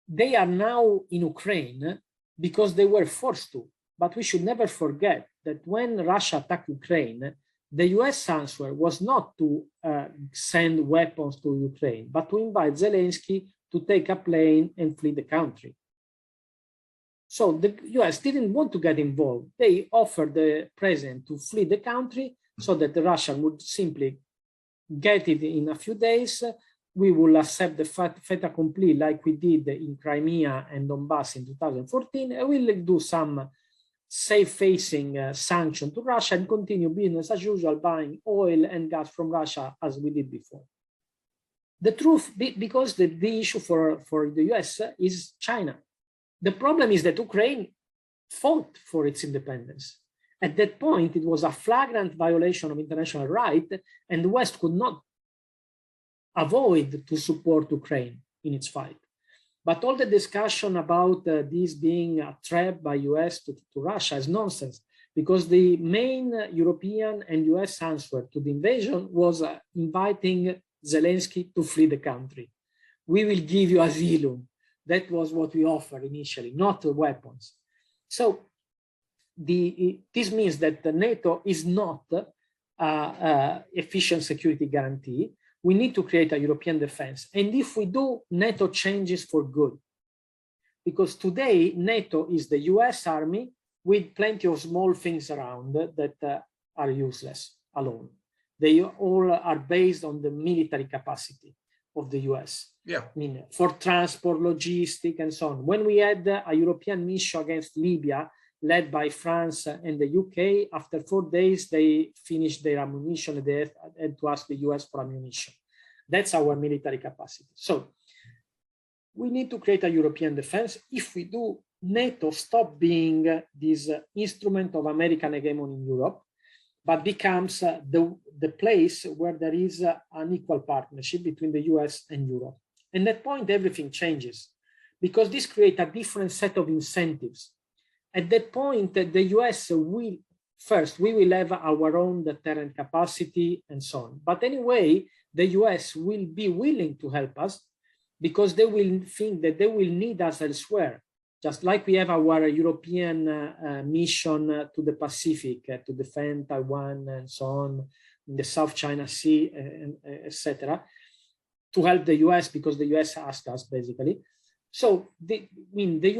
they are now in Ukraine because they were forced to. But we should never forget that when Russia attacked Ukraine, the US answer was not to send weapons to Ukraine, but to invite Zelensky to take a plane and flee the country. So the US didn't want to get involved. They offered the president to flee the country so that the Russian would simply get it in a few days. We will accept the fait accompli like we did in Crimea and Donbass in 2014, and we'll do some safe-facing sanction to Russia and continue business as usual, buying oil and gas from Russia as we did before. The truth, because the issue for the US is China. The problem is that Ukraine fought for its independence. At that point, it was a flagrant violation of international right, and the West could not avoid to support Ukraine in its fight. But all the discussion about this being a threat by US to Russia is nonsense, because the main European and US answer to the invasion was inviting Zelensky to flee the country. We will give you asylum. That was what we offered initially, not weapons. So this means that the NATO is not efficient security guarantee. We need to create a European defense. And if we do, NATO changes for good. Because today, NATO is the US army with plenty of small things around that are useless alone. They all are based on the military capacity of the US. Yeah. I mean, for transport, logistic, and so on. When we had a European mission against Libya, led by France and the UK, after 4 days, they finished their ammunition and they had to ask the US for ammunition. That's our military capacity. So we need to create a European defense. If we do, NATO stop being this instrument of American hegemony in Europe, but becomes the place where there is an equal partnership between the US and Europe. And at that point, everything changes, because this creates a different set of incentives. At that point, the US will, first, we will have our own deterrent capacity and so on. But anyway, the US will be willing to help us because they will think that they will need us elsewhere. Just like we have our European mission to the Pacific to defend Taiwan and so on, in the South China Sea, etc., to help the US because the US asked us basically. So the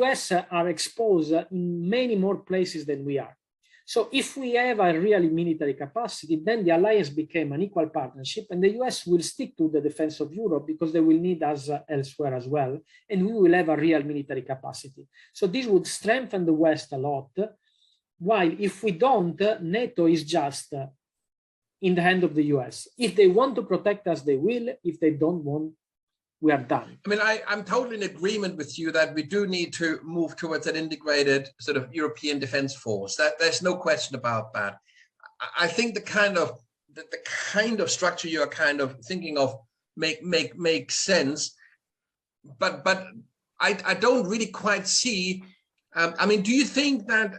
US are exposed in many more places than we are. So if we have a really military capacity, then the alliance became an equal partnership, and the US will stick to the defense of Europe because they will need us elsewhere as well, and we will have a real military capacity. So this would strengthen the West a lot, while if we don't, NATO is just in the hand of the US. If they want to protect us, they will. If they don't want, we are done. I mean, I'm totally in agreement with you that we do need to move towards an integrated sort of European defense force. That there's no question about that. I think the kind of structure you're kind of thinking of makes sense, but I don't really quite see. I mean, do you think that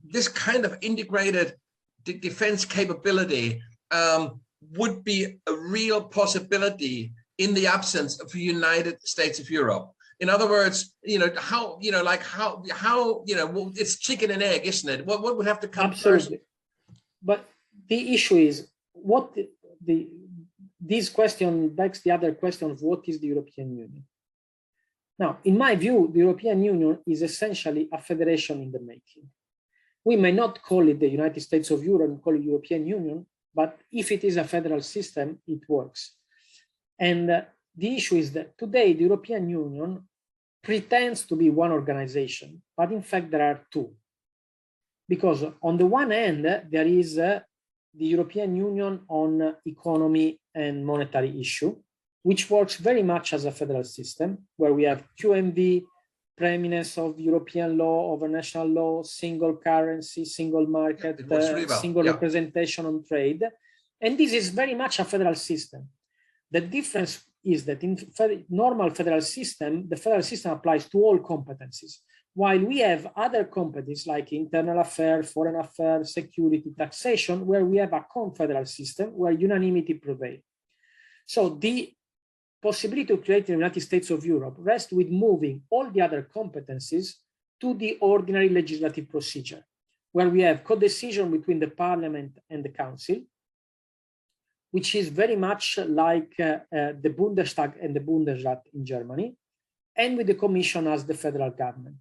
this kind of integrated defense capability would be a real possibility in the absence of the United States of Europe? In other words, how it's chicken and egg, isn't it? What would have to come Absolutely. first? But the issue is this question begs the other question of what is the European Union? Now, in my view, the European Union is essentially a federation in the making. We may not call it the United States of Europe and call it European Union, but if it is a federal system, it works. And the issue is that today the European Union pretends to be one organization, but in fact there are two. Because on the one hand, there is the European Union on economy and monetary issue, which works very much as a federal system, where we have QMV, preeminence of European law over national law, single currency, single market, single representation on trade. And this is very much a federal system. The difference is that in normal federal system, the federal system applies to all competencies, while we have other competencies like internal affairs, foreign affairs, security, taxation, where we have a confederal system where unanimity prevails. So the possibility to create the United States of Europe rests with moving all the other competencies to the ordinary legislative procedure, where we have co-decision between the Parliament and the Council, which is very much like the Bundestag and the Bundesrat in Germany, and with the Commission as the federal government.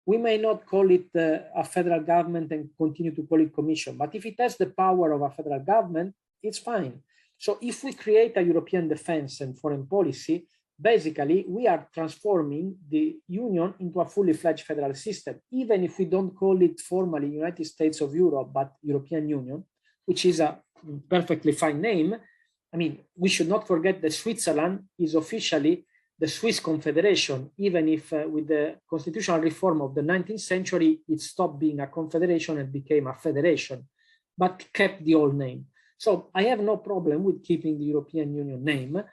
We may not call it a federal government and continue to call it Commission, but if it has the power of a federal government, it's fine. So if we create a European defense and foreign policy, basically we are transforming the Union into a fully fledged federal system, even if we don't call it formally United States of Europe, but European Union, which is a perfectly fine name. I mean, we should not forget that Switzerland is officially the Swiss Confederation, even if with the constitutional reform of the 19th century, it stopped being a confederation and became a federation, but kept the old name. So I have no problem with keeping the European Union name,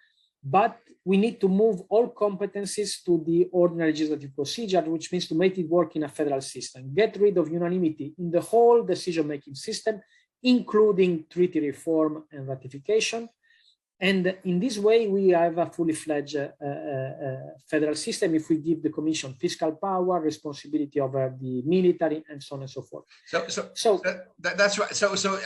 but we need to move all competencies to the ordinary legislative procedure, which means to make it work in a federal system, get rid of unanimity in the whole decision-making system, including treaty reform and ratification. And in this way, we have a fully fledged federal system if we give the Commission fiscal power, responsibility over the military, and so on and so forth. So that's right. So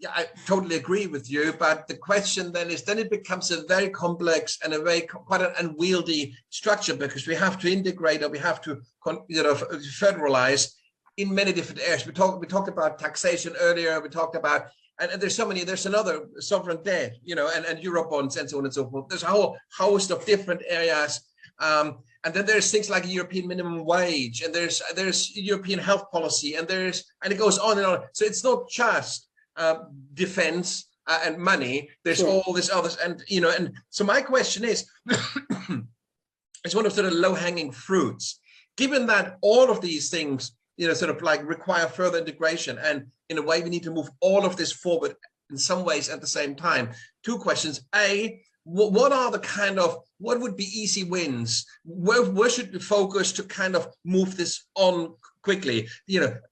I totally agree with you. But the question then is, then it becomes a very complex and a very quite an unwieldy structure, because we have to integrate, or we have to federalize in many different areas. We talked about taxation earlier. We talked about. And there's so many, there's another sovereign debt, and Eurobonds and so on and so forth. There's a whole host of different areas. And then there's things like European minimum wage, and there's European health policy, and it goes on and on. So it's not just defense and money. There's sure. all this others. And so my question is, it's one of the low-hanging fruits, given that all of these things sort of like require further integration, and in a way we need to move all of this forward in some ways at the same time. Two questions. A, what are the what would be easy wins? Where should we focus to kind of move this on quickly?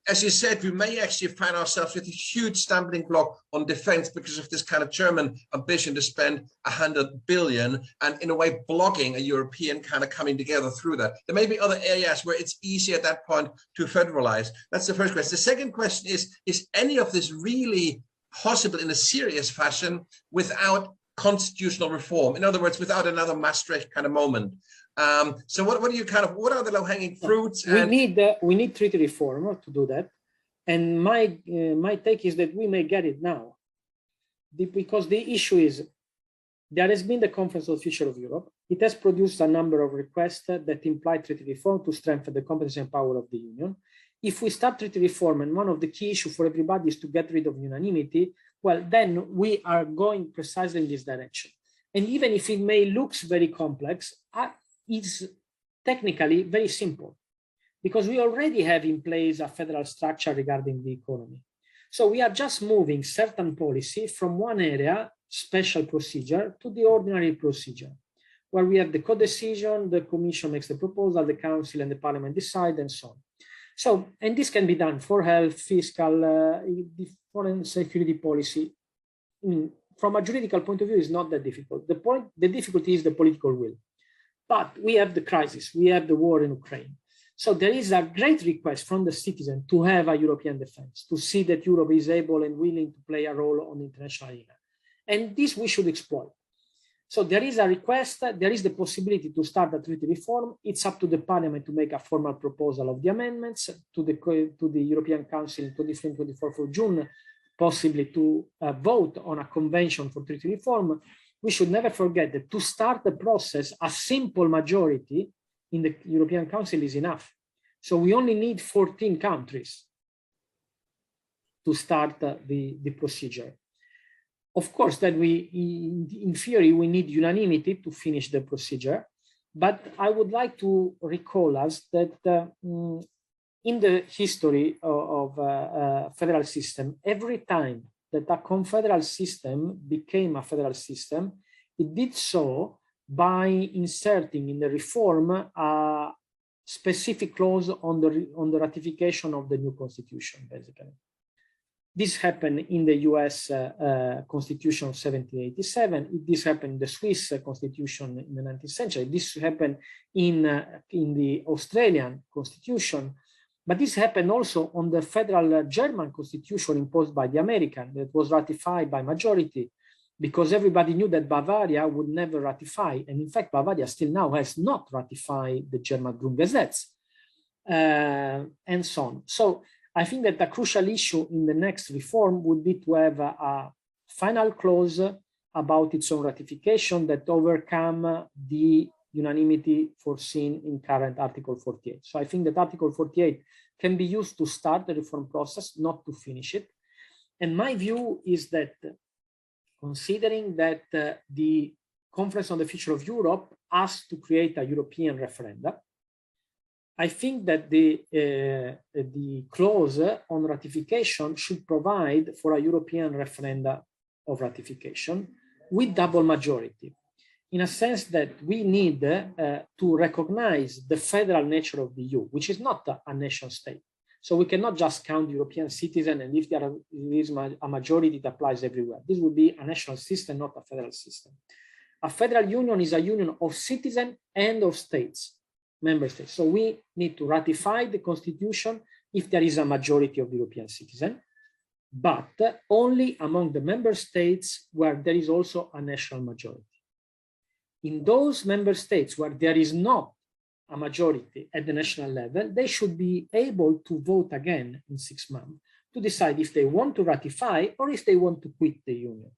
As you said, we may actually find ourselves with a huge stumbling block on defense because of this kind of German ambition to spend 100 billion, and in a way blocking a European kind of coming together through that. There may be other areas where it's easy at that point to federalize. That's the first question. The second question is any of this really possible in a serious fashion without constitutional reform? In other words, without another Maastricht kind of moment. So what are the low-hanging fruits? We need treaty reform to do that. And my take is that we may get it now, because the issue is there has been the Conference of the Future of Europe. It has produced a number of requests that imply treaty reform to strengthen the competence and power of the Union. If we start treaty reform, and one of the key issues for everybody is to get rid of unanimity, well, then we are going precisely in this direction. And even if it may look very complex, it's technically very simple, because we already have in place a federal structure regarding the economy. So we are just moving certain policy from one area, special procedure, to the ordinary procedure, where we have the co-decision, the Commission makes the proposal, the Council and the Parliament decide, and so on. So, and this can be done for health, fiscal, foreign security policy. I mean, from a juridical point of view, it's not that difficult. The difficulty is the political will. But we have the crisis, we have the war in Ukraine. So there is a great request from the citizen to have a European defense, to see that Europe is able and willing to play a role on the international arena. And this we should exploit. So there is a request, there is the possibility to start a treaty reform. It's up to the Parliament to make a formal proposal of the amendments to the European Council in 23-24 of June, possibly to vote on a convention for treaty reform. We should never forget that to start the process, a simple majority in the European Council is enough. So we only need 14 countries to start the procedure. Of course, that in theory, we need unanimity to finish the procedure. But I would like to recall us that in the history of federal system, every time that a confederal system became a federal system, it did so by inserting in the reform a specific clause on the ratification of the new constitution, basically. This happened in the US Constitution of 1787. This happened in the Swiss Constitution in the 19th century. This happened in the Australian Constitution. But this happened also on the federal German Constitution imposed by the American that was ratified by majority, because everybody knew that Bavaria would never ratify. And in fact, Bavaria still now has not ratified the German Grundgesetz and so on. So I think that a crucial issue in the next reform would be to have a final clause about its own ratification that overcome the unanimity foreseen in current Article 48. So I think that Article 48 can be used to start the reform process, not to finish it. And my view is that considering that the Conference on the Future of Europe has to create a European referendum, I think that the clause on ratification should provide for a European referendum of ratification with double majority, in a sense that we need to recognize the federal nature of the EU, which is not a nation state. So we cannot just count European citizens, and if there is a majority, it applies everywhere. This would be a national system, not a federal system. A federal union is a union of citizens and of states, member states. So we need to ratify the constitution if there is a majority of European citizens, but only among the member states where there is also a national majority. In those member states where there is not a majority at the national level, they should be able to vote again in 6 months to decide if they want to ratify or if they want to quit the union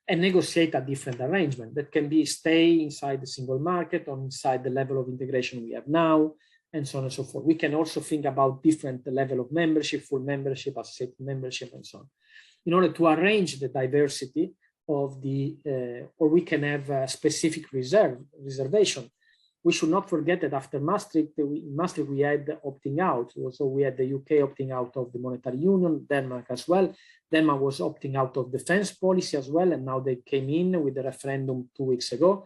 and negotiate a different arrangement that can be stay inside the single market or inside the level of integration we have now, and so on and so forth. We can also think about different level of membership, full membership, associated membership, and so on, in order to arrange the diversity of the, or we can have a specific reservation. We should not forget that after Maastricht, we had opting out. So we had the UK opting out of the monetary union, Denmark as well. Denmark was opting out of defense policy as well, and now they came in with the referendum 2 weeks ago.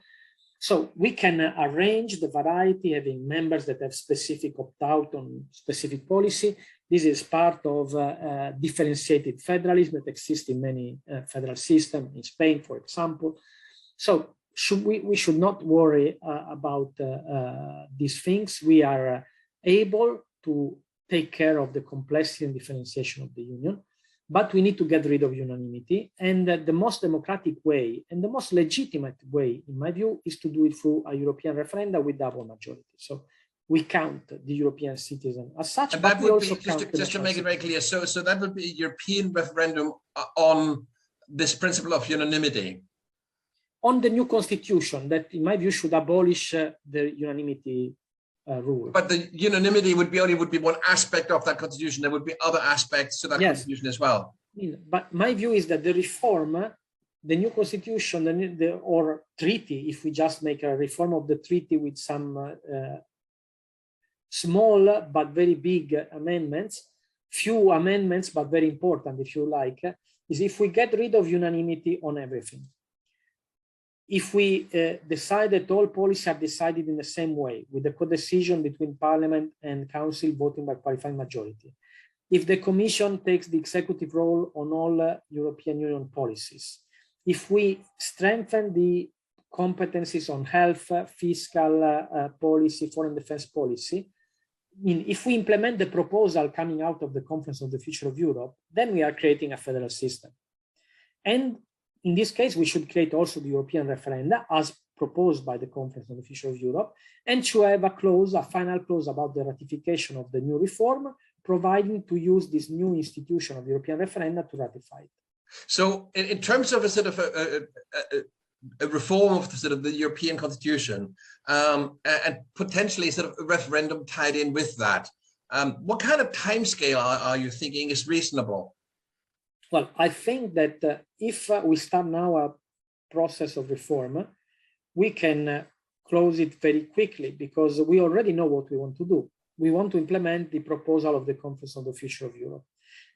So we can arrange the variety, having members that have specific opt-out on specific policy. This is part of differentiated federalism that exists in many federal systems, in Spain, for example. So we should not worry about these things. We are able to take care of the complexity and differentiation of the union, but we need to get rid of unanimity. And the most democratic way and the most legitimate way, in my view, is to do it through a European referendum with double majority. So we count the European citizen as such, and but that we would also be, count just to make it very clear, so that would be a European referendum on this principle of unanimity. On the new constitution that, in my view, should abolish the unanimity rule. But the unanimity would be one aspect of that constitution. There would be other aspects to that constitution as well. But my view is that the reform, the new constitution, or treaty, if we just make a reform of the treaty with some small but very big amendments, few amendments but very important, if you like, is if we get rid of unanimity on everything. If we decide that all policies are decided in the same way, with the co-decision between Parliament and Council voting by qualified majority, if the Commission takes the executive role on all European Union policies, if we strengthen the competencies on health, fiscal policy, foreign defense policy, if we implement the proposal coming out of the Conference of the Future of Europe, then we are creating a federal system. And in this case, we should create also the European referenda as proposed by the Conference on the Future of Europe, and to have a clause, a final clause about the ratification of the new reform, providing to use this new institution of European referenda to ratify it. So in terms of a sort of a reform of the sort of the European Constitution, and potentially sort of a referendum tied in with that, what kind of timescale are you thinking is reasonable? Well, I think that if we start now a process of reform, we can close it very quickly because we already know what we want to do. We want to implement the proposal of the Conference on the Future of Europe.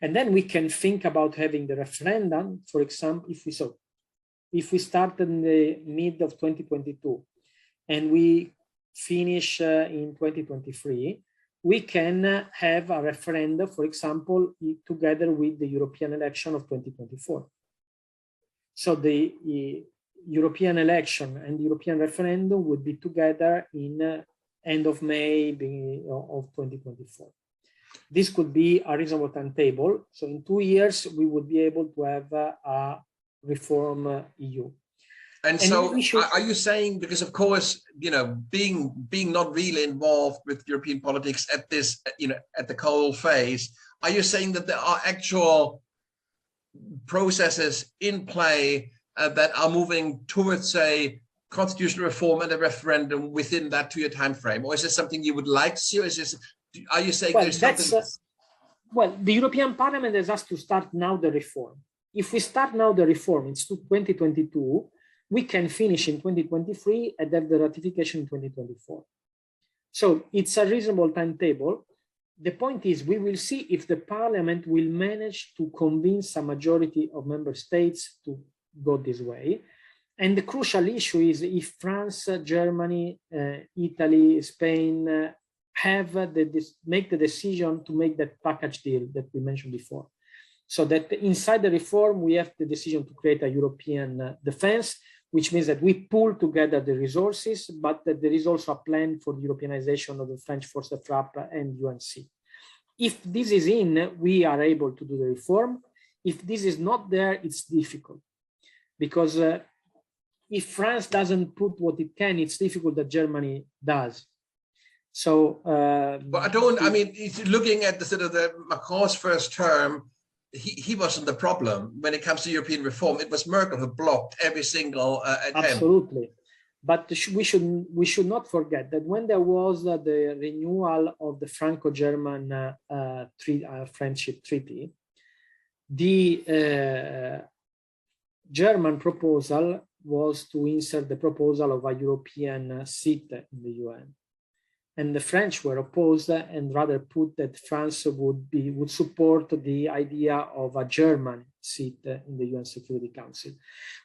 And then we can think about having the referendum, for example, if we start in the mid of 2022 and we finish in 2023, we can have a referendum, for example, together with the European election of 2024. So the European election and the European referendum would be together in end of May, beginning of 2024. This could be a reasonable timetable. So in 2 years, we would be able to have a reform EU. And so are you saying, because of course, you know, being not really involved with European politics at this, you know, at the cold phase, are you saying that there are actual processes in play that are moving towards a constitutional reform and a referendum within that 2-year time frame? Or is this something you would like to see? Or is this, are you saying there's something? Well, the European Parliament has asked to start now the reform. If we start now the reform, it's 2022, we can finish in 2023 and have the ratification in 2024. So it's a reasonable timetable. The point is, we will see if the Parliament will manage to convince a majority of member states to go this way. And the crucial issue is if France, Germany, Italy, Spain make the decision to make that package deal that we mentioned before. So that inside the reform, we have the decision to create a European defense, which means that we pool together the resources, but that there is also a plan for the Europeanization of the French Force de Frappe and UNC. If this is in, we are able to do the reform. If this is not there, it's difficult. Because if France doesn't put what it can, it's difficult that Germany does. So, but I mean, looking at the sort of the Macron's first term, he wasn't the problem when it comes to European reform. It was Merkel who blocked every single attempt. Absolutely, but we should not forget that when there was the renewal of the Franco-German friendship treaty, the German proposal was to insert the proposal of a European seat in the UN. And the French were opposed and rather put that France would support the idea of a German seat in the UN Security Council,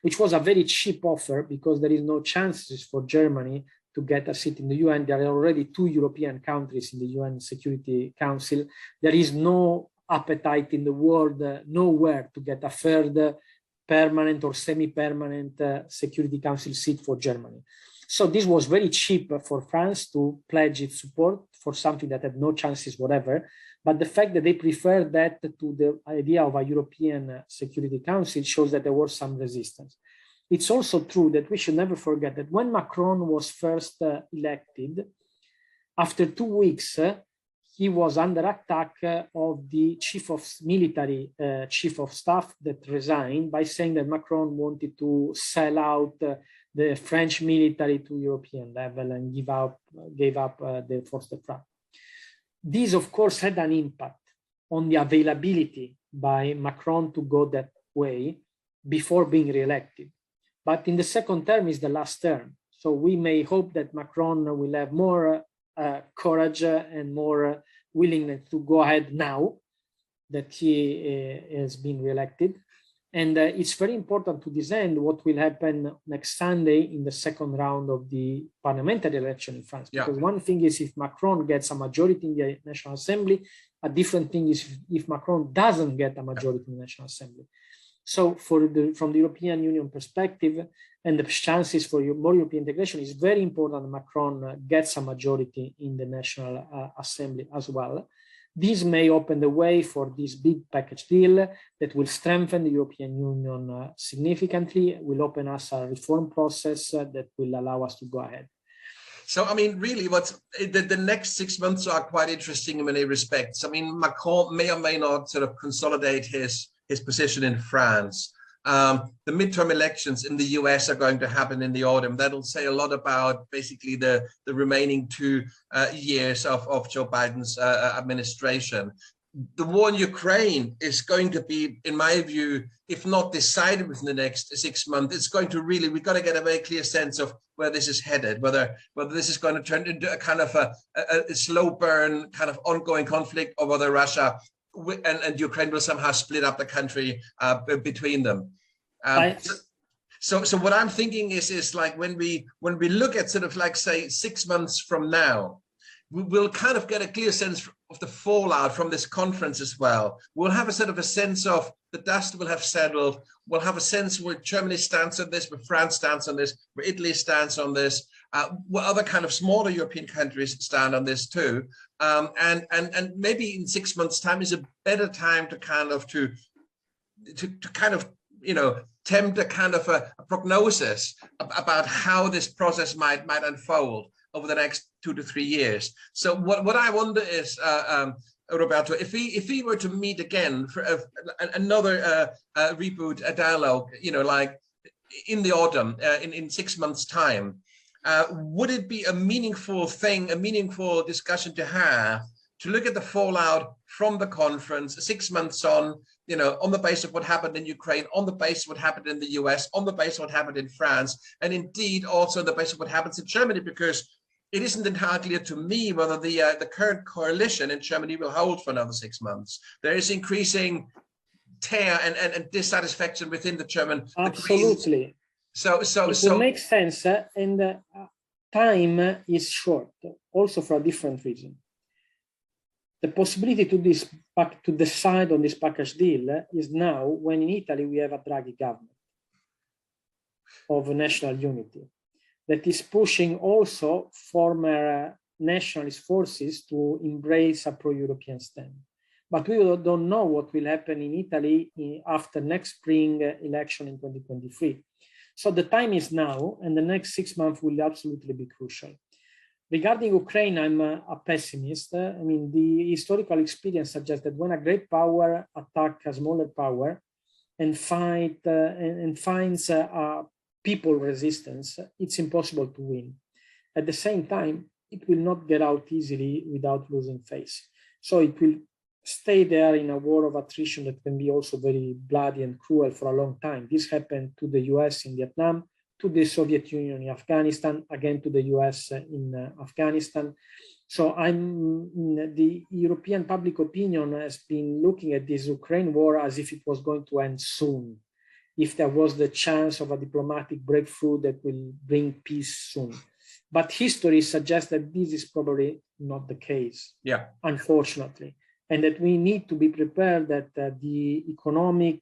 which was a very cheap offer because there is no chances for Germany to get a seat in the UN. There are already 2 European countries in the UN Security Council. There is no appetite in the world, nowhere, to get a third permanent or semi-permanent Security Council seat for Germany. So this was very cheap for France to pledge its support for something that had no chances whatever. But the fact that they preferred that to the idea of a European Security Council shows that there was some resistance. It's also true that we should never forget that when Macron was first elected, after 2 weeks, he was under attack of the military chief of staff that resigned by saying that Macron wanted to sell out the French military to European level and gave up the Force de Frappe. This, of course, had an impact on the availability by Macron to go that way before being re-elected. But in the second term is the last term. So we may hope that Macron will have more courage and more willingness to go ahead now that he has been re-elected. And it's very important to this end what will happen next Sunday in the second round of the parliamentary election in France. Because one thing is if Macron gets a majority in the National Assembly, a different thing is if Macron doesn't get a majority in the National Assembly. So from the European Union perspective and the chances for more European integration, it's very important that Macron gets a majority in the National Assembly as well. This may open the way for this big package deal that will strengthen the European Union significantly, will open us a reform process that will allow us to go ahead. So, I mean, really, the next 6 months are quite interesting in many respects. I mean, Macron may or may not sort of consolidate his position in France. The midterm elections in the US are going to happen in the autumn. That'll say a lot about basically the remaining 2 years of Joe Biden's administration. The war in Ukraine is going to be, in my view, if not decided within the next 6 months, it's going to really, we've got to get a very clear sense of where this is headed, whether this is going to turn into a kind of a slow burn kind of ongoing conflict, or whether Russia and Ukraine will somehow split up the country between them. So what I'm thinking is like when we look at sort of like, say, 6 months from now, we'll kind of get a clear sense of the fallout from this conference as well. We'll have a sort of a sense of the dust will have settled. We'll have a sense where Germany stands on this, where France stands on this, where Italy stands on this, what other kind of smaller European countries stand on this too. And maybe in 6 months' time is a better time to kind of attempt a kind of a prognosis about how this process might unfold over the next 2 to 3 years. So what I wonder is, Roberto, if we were to meet again for another reboot dialogue, in the autumn, in 6 months' time, would it be a meaningful thing, a meaningful discussion to have, to look at the fallout from the conference 6 months on, you know, on the basis of what happened in Ukraine, on the basis of what happened in the US, on the basis of what happened in France, and indeed also on the basis of what happens in Germany, because it isn't entirely clear to me whether the current coalition in Germany will hold for another 6 months. There is increasing tear and dissatisfaction within the German. Absolutely. It will make sense, and time is short, also for a different reason. The possibility to decide on this package deal is now when in Italy we have a Draghi government of national unity that is pushing also former nationalist forces to embrace a pro-European stand. But we don't know what will happen in Italy after next spring election in 2023. So the time is now, and the next 6 months will absolutely be crucial. Regarding Ukraine, I'm a pessimist. I mean, the historical experience suggests that when a great power attacks a smaller power and finds people resistance, it's impossible to win. At the same time, it will not get out easily without losing face. So it will stay there in a war of attrition that can be also very bloody and cruel for a long time. This happened to the US in Vietnam, to the Soviet Union in Afghanistan, again to the US in Afghanistan. So the European public opinion has been looking at this Ukraine war as if it was going to end soon, if there was the chance of a diplomatic breakthrough that will bring peace soon. But history suggests that this is probably not the case, unfortunately, and that we need to be prepared that the economic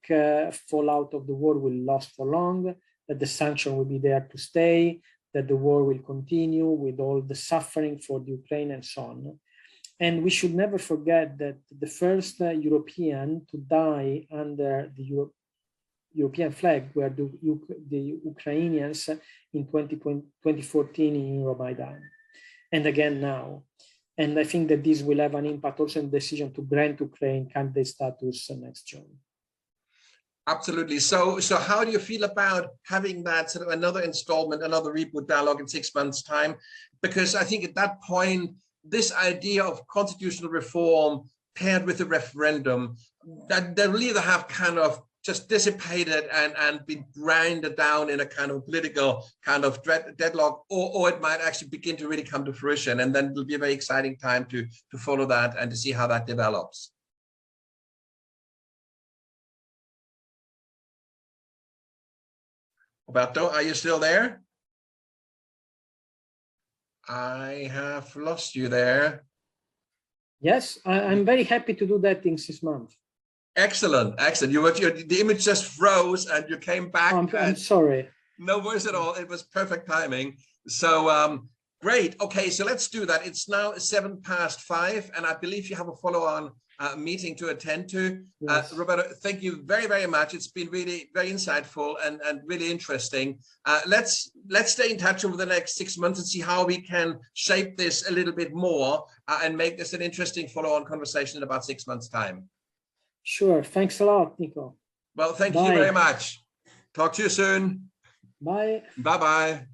fallout of the war will last for long, that the sanction will be there to stay, that the war will continue with all the suffering for the Ukraine and so on. And we should never forget that the first European to die under the European flag were the Ukrainians in 2014 in Euromaidan, and again now. And I think that this will have an impact also in the decision to grant Ukraine candidate status next June. Absolutely. So how do you feel about having that sort of another installment, another reboot dialogue in 6 months' time? Because I think at that point, this idea of constitutional reform paired with a referendum, that they will either have kind of just dissipated and been ground down in a kind of political kind of deadlock, or it might actually begin to really come to fruition. And then it'll be a very exciting time to follow that and to see how that develops. Roberto, are you still there? I have lost you there. Yes, I'm very happy to do that in 6 months. Excellent, excellent. The image just froze and you came back. I'm sorry. No worries at all. It was perfect timing. So great. Okay, so let's do that. It's now 5:07, and I believe you have a follow-on meeting to attend to. Yes. Roberto, thank you very, very much. It's been really very insightful and really interesting. Let's stay in touch over the next 6 months and see how we can shape this a little bit more and make this an interesting follow-on conversation in about 6 months' time. Sure. Thanks a lot, Nico. Well, thank you very much. Talk to you soon. Bye. Bye-bye.